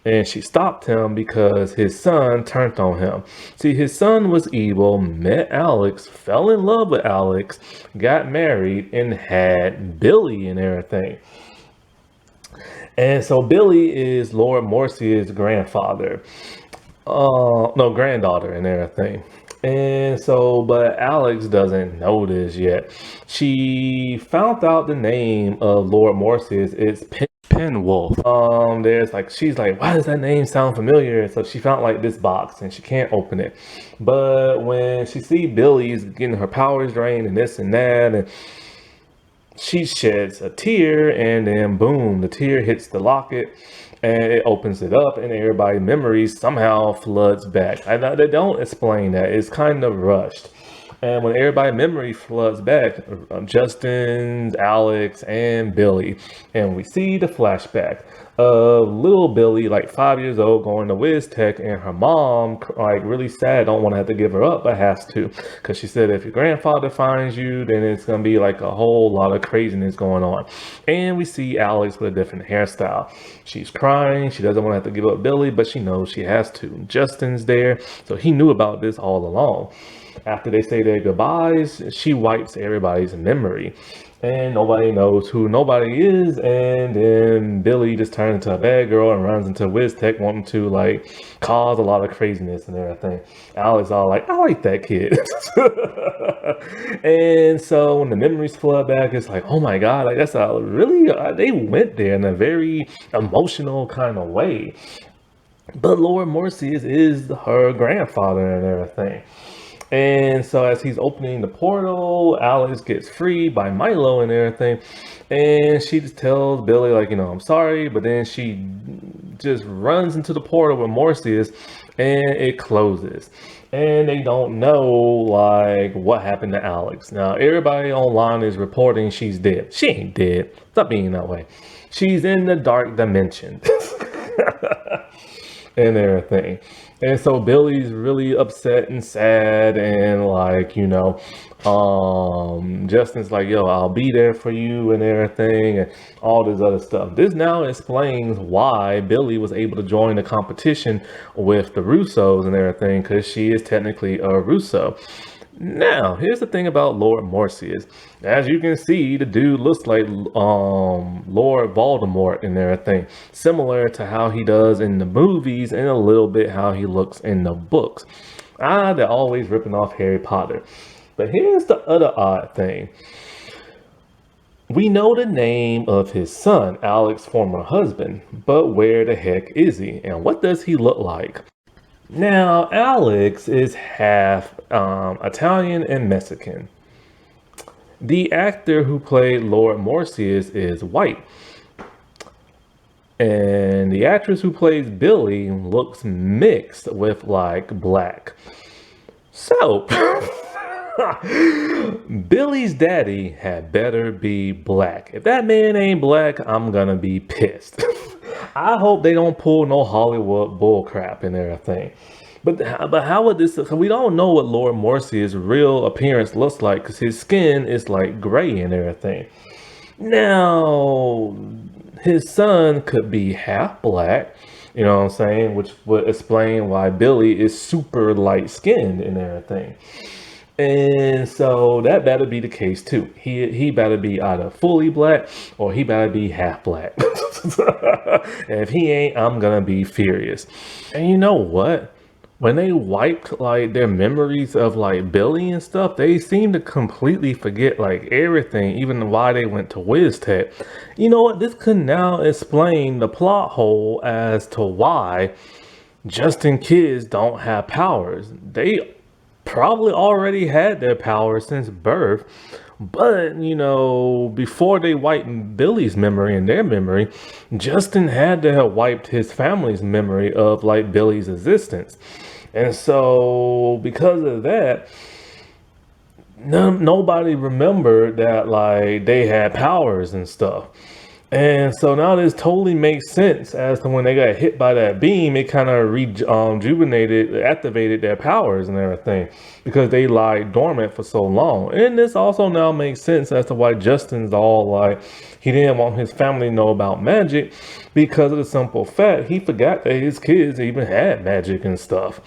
And she stopped him because his son turned on him. See, his son was evil, met Alex, fell in love with Alex, got married, and had Billy and everything. And so Billy is Lord Morpheus' grandfather. No, granddaughter and everything. And so, but Alex doesn't know this yet. She found out the name of Lord Morpheus is Penwolf. There's like, she's like, why does that name sound familiar? So she found like this box and she can't open it. But when she see Billy's getting her powers drained and this and that, and she sheds a tear, and then boom, the tear hits the locket and it opens it up, and everybody's memories somehow floods back. They don't explain that. It's kind of rushed. And when everybody memory floods back, Justin's, Alex, and Billy, and we see the flashback of little Billy, like 5 years old, going to Wiz Tech, and her mom, like really sad, don't want to have to give her up, but has to, because she said if your grandfather finds you, then it's gonna be like a whole lot of craziness going on. And we see Alex with a different hairstyle. She's crying. She doesn't want to have to give up Billy, but she knows she has to. Justin's there, so he knew about this all along. After they say their goodbyes, she wipes everybody's memory. And nobody knows who nobody is. And then Billy just turns into a bad girl and runs into Wiz Tech, wanting to like cause a lot of craziness and everything. Alex all like, I like that kid. And so when the memories flood back, it's like, oh my God, like that's a really, they went there in a very emotional kind of way. But Lord Morpheus is her grandfather and everything. And so as he's opening the portal, Alex gets freed by Milo and everything. And she just tells Billy, like, I'm sorry. But then she just runs into the portal with Morpheus and it closes. And they don't know, like, what happened to Alex. Now, everybody online is reporting she's dead. She ain't dead. Stop being that way. She's in the dark dimension. And everything. And so Billy's really upset and sad and like, Justin's like, yo, I'll be there for you and everything and all this other stuff. This now explains why Billy was able to join the competition with the Russos and everything, because she is technically a Russo. Now, here's the thing about Lord Morpheus. As you can see, the dude looks like Lord Voldemort and everything, similar to how he does in the movies and a little bit how he looks in the books. They're always ripping off Harry Potter. But here's the other odd thing. We know the name of his son, Alex's former husband, but where the heck is he? And what does he look like? Now, Alex is half Italian and Mexican. The actor who played Lord Morpheus is white. And the actress who plays Billy looks mixed with like black. So, Billy's daddy had better be black. If that man ain't black, I'm gonna be pissed. I hope they don't pull no Hollywood bull crap and everything. But how would this? We don't know what Lord Morpheus' real appearance looks like because his skin is like gray and everything. Now, his son could be half black, you know what I'm saying? Which would explain why Billy is super light skinned and everything. And so that better be the case too. He better be either fully black or he better be half black. And if he ain't, I'm gonna be furious. And you know what? When they wiped like their memories of like Billy and stuff, they seem to completely forget like everything, even why they went to Wiz Tech. You know what? This could now explain the plot hole as to why Justin kids don't have powers. They probably already had their powers since birth, but before they wiped Billy's memory and their memory, Justin had to have wiped his family's memory of like Billy's existence. And so because of that, nobody remembered that like they had powers and stuff. And so now this totally makes sense as to when they got hit by that beam, it kind of rejuvenated, activated their powers and everything because they lie dormant for so long. And this also now makes sense as to why Justin's all like, he didn't want his family to know about magic because of the simple fact he forgot that his kids even had magic and stuff.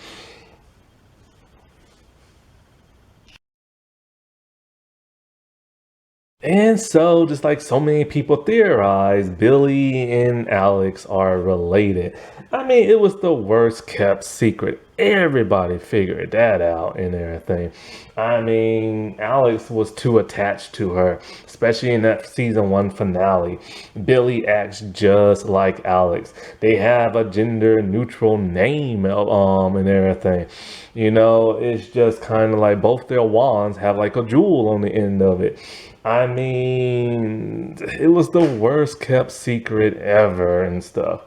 And so, just like so many people theorize, Billy and Alex are related. I mean, it was the worst kept secret. Everybody figured that out and everything. I mean, Alex was too attached to her, especially in that season 1 finale. Billy acts just like Alex. They have a gender neutral name, and everything. It's just kind of like both their wands have like a jewel on the end of it. I mean, it was the worst kept secret ever and stuff.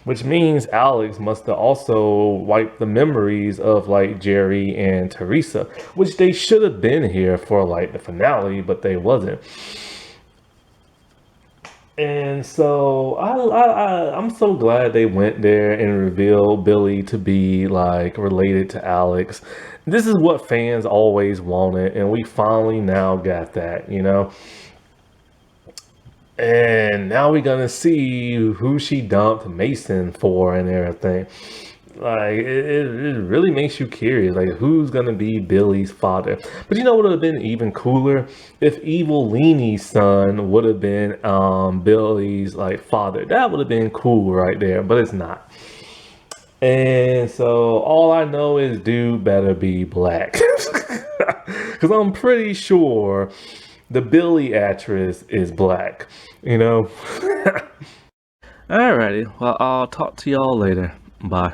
which means Alex must have also wiped the memories of like Jerry and Teresa, which they should have been here for like the finale, but they wasn't. And so I'm so glad they went there and revealed Billy to be like related to Alex. This is what fans always wanted, and we finally now got that, you know. And now we're gonna see who she dumped Mason for and everything. Like it really makes you curious, like who's gonna be Billy's father. But you know what would have been even cooler if Evil Leanie's son would have been Billy's like father. That would have been cool right there, but it's not. And so all I know is dude better be black. Cause I'm pretty sure the Billy actress is black, you know? Alrighty, well I'll talk to y'all later. Bye.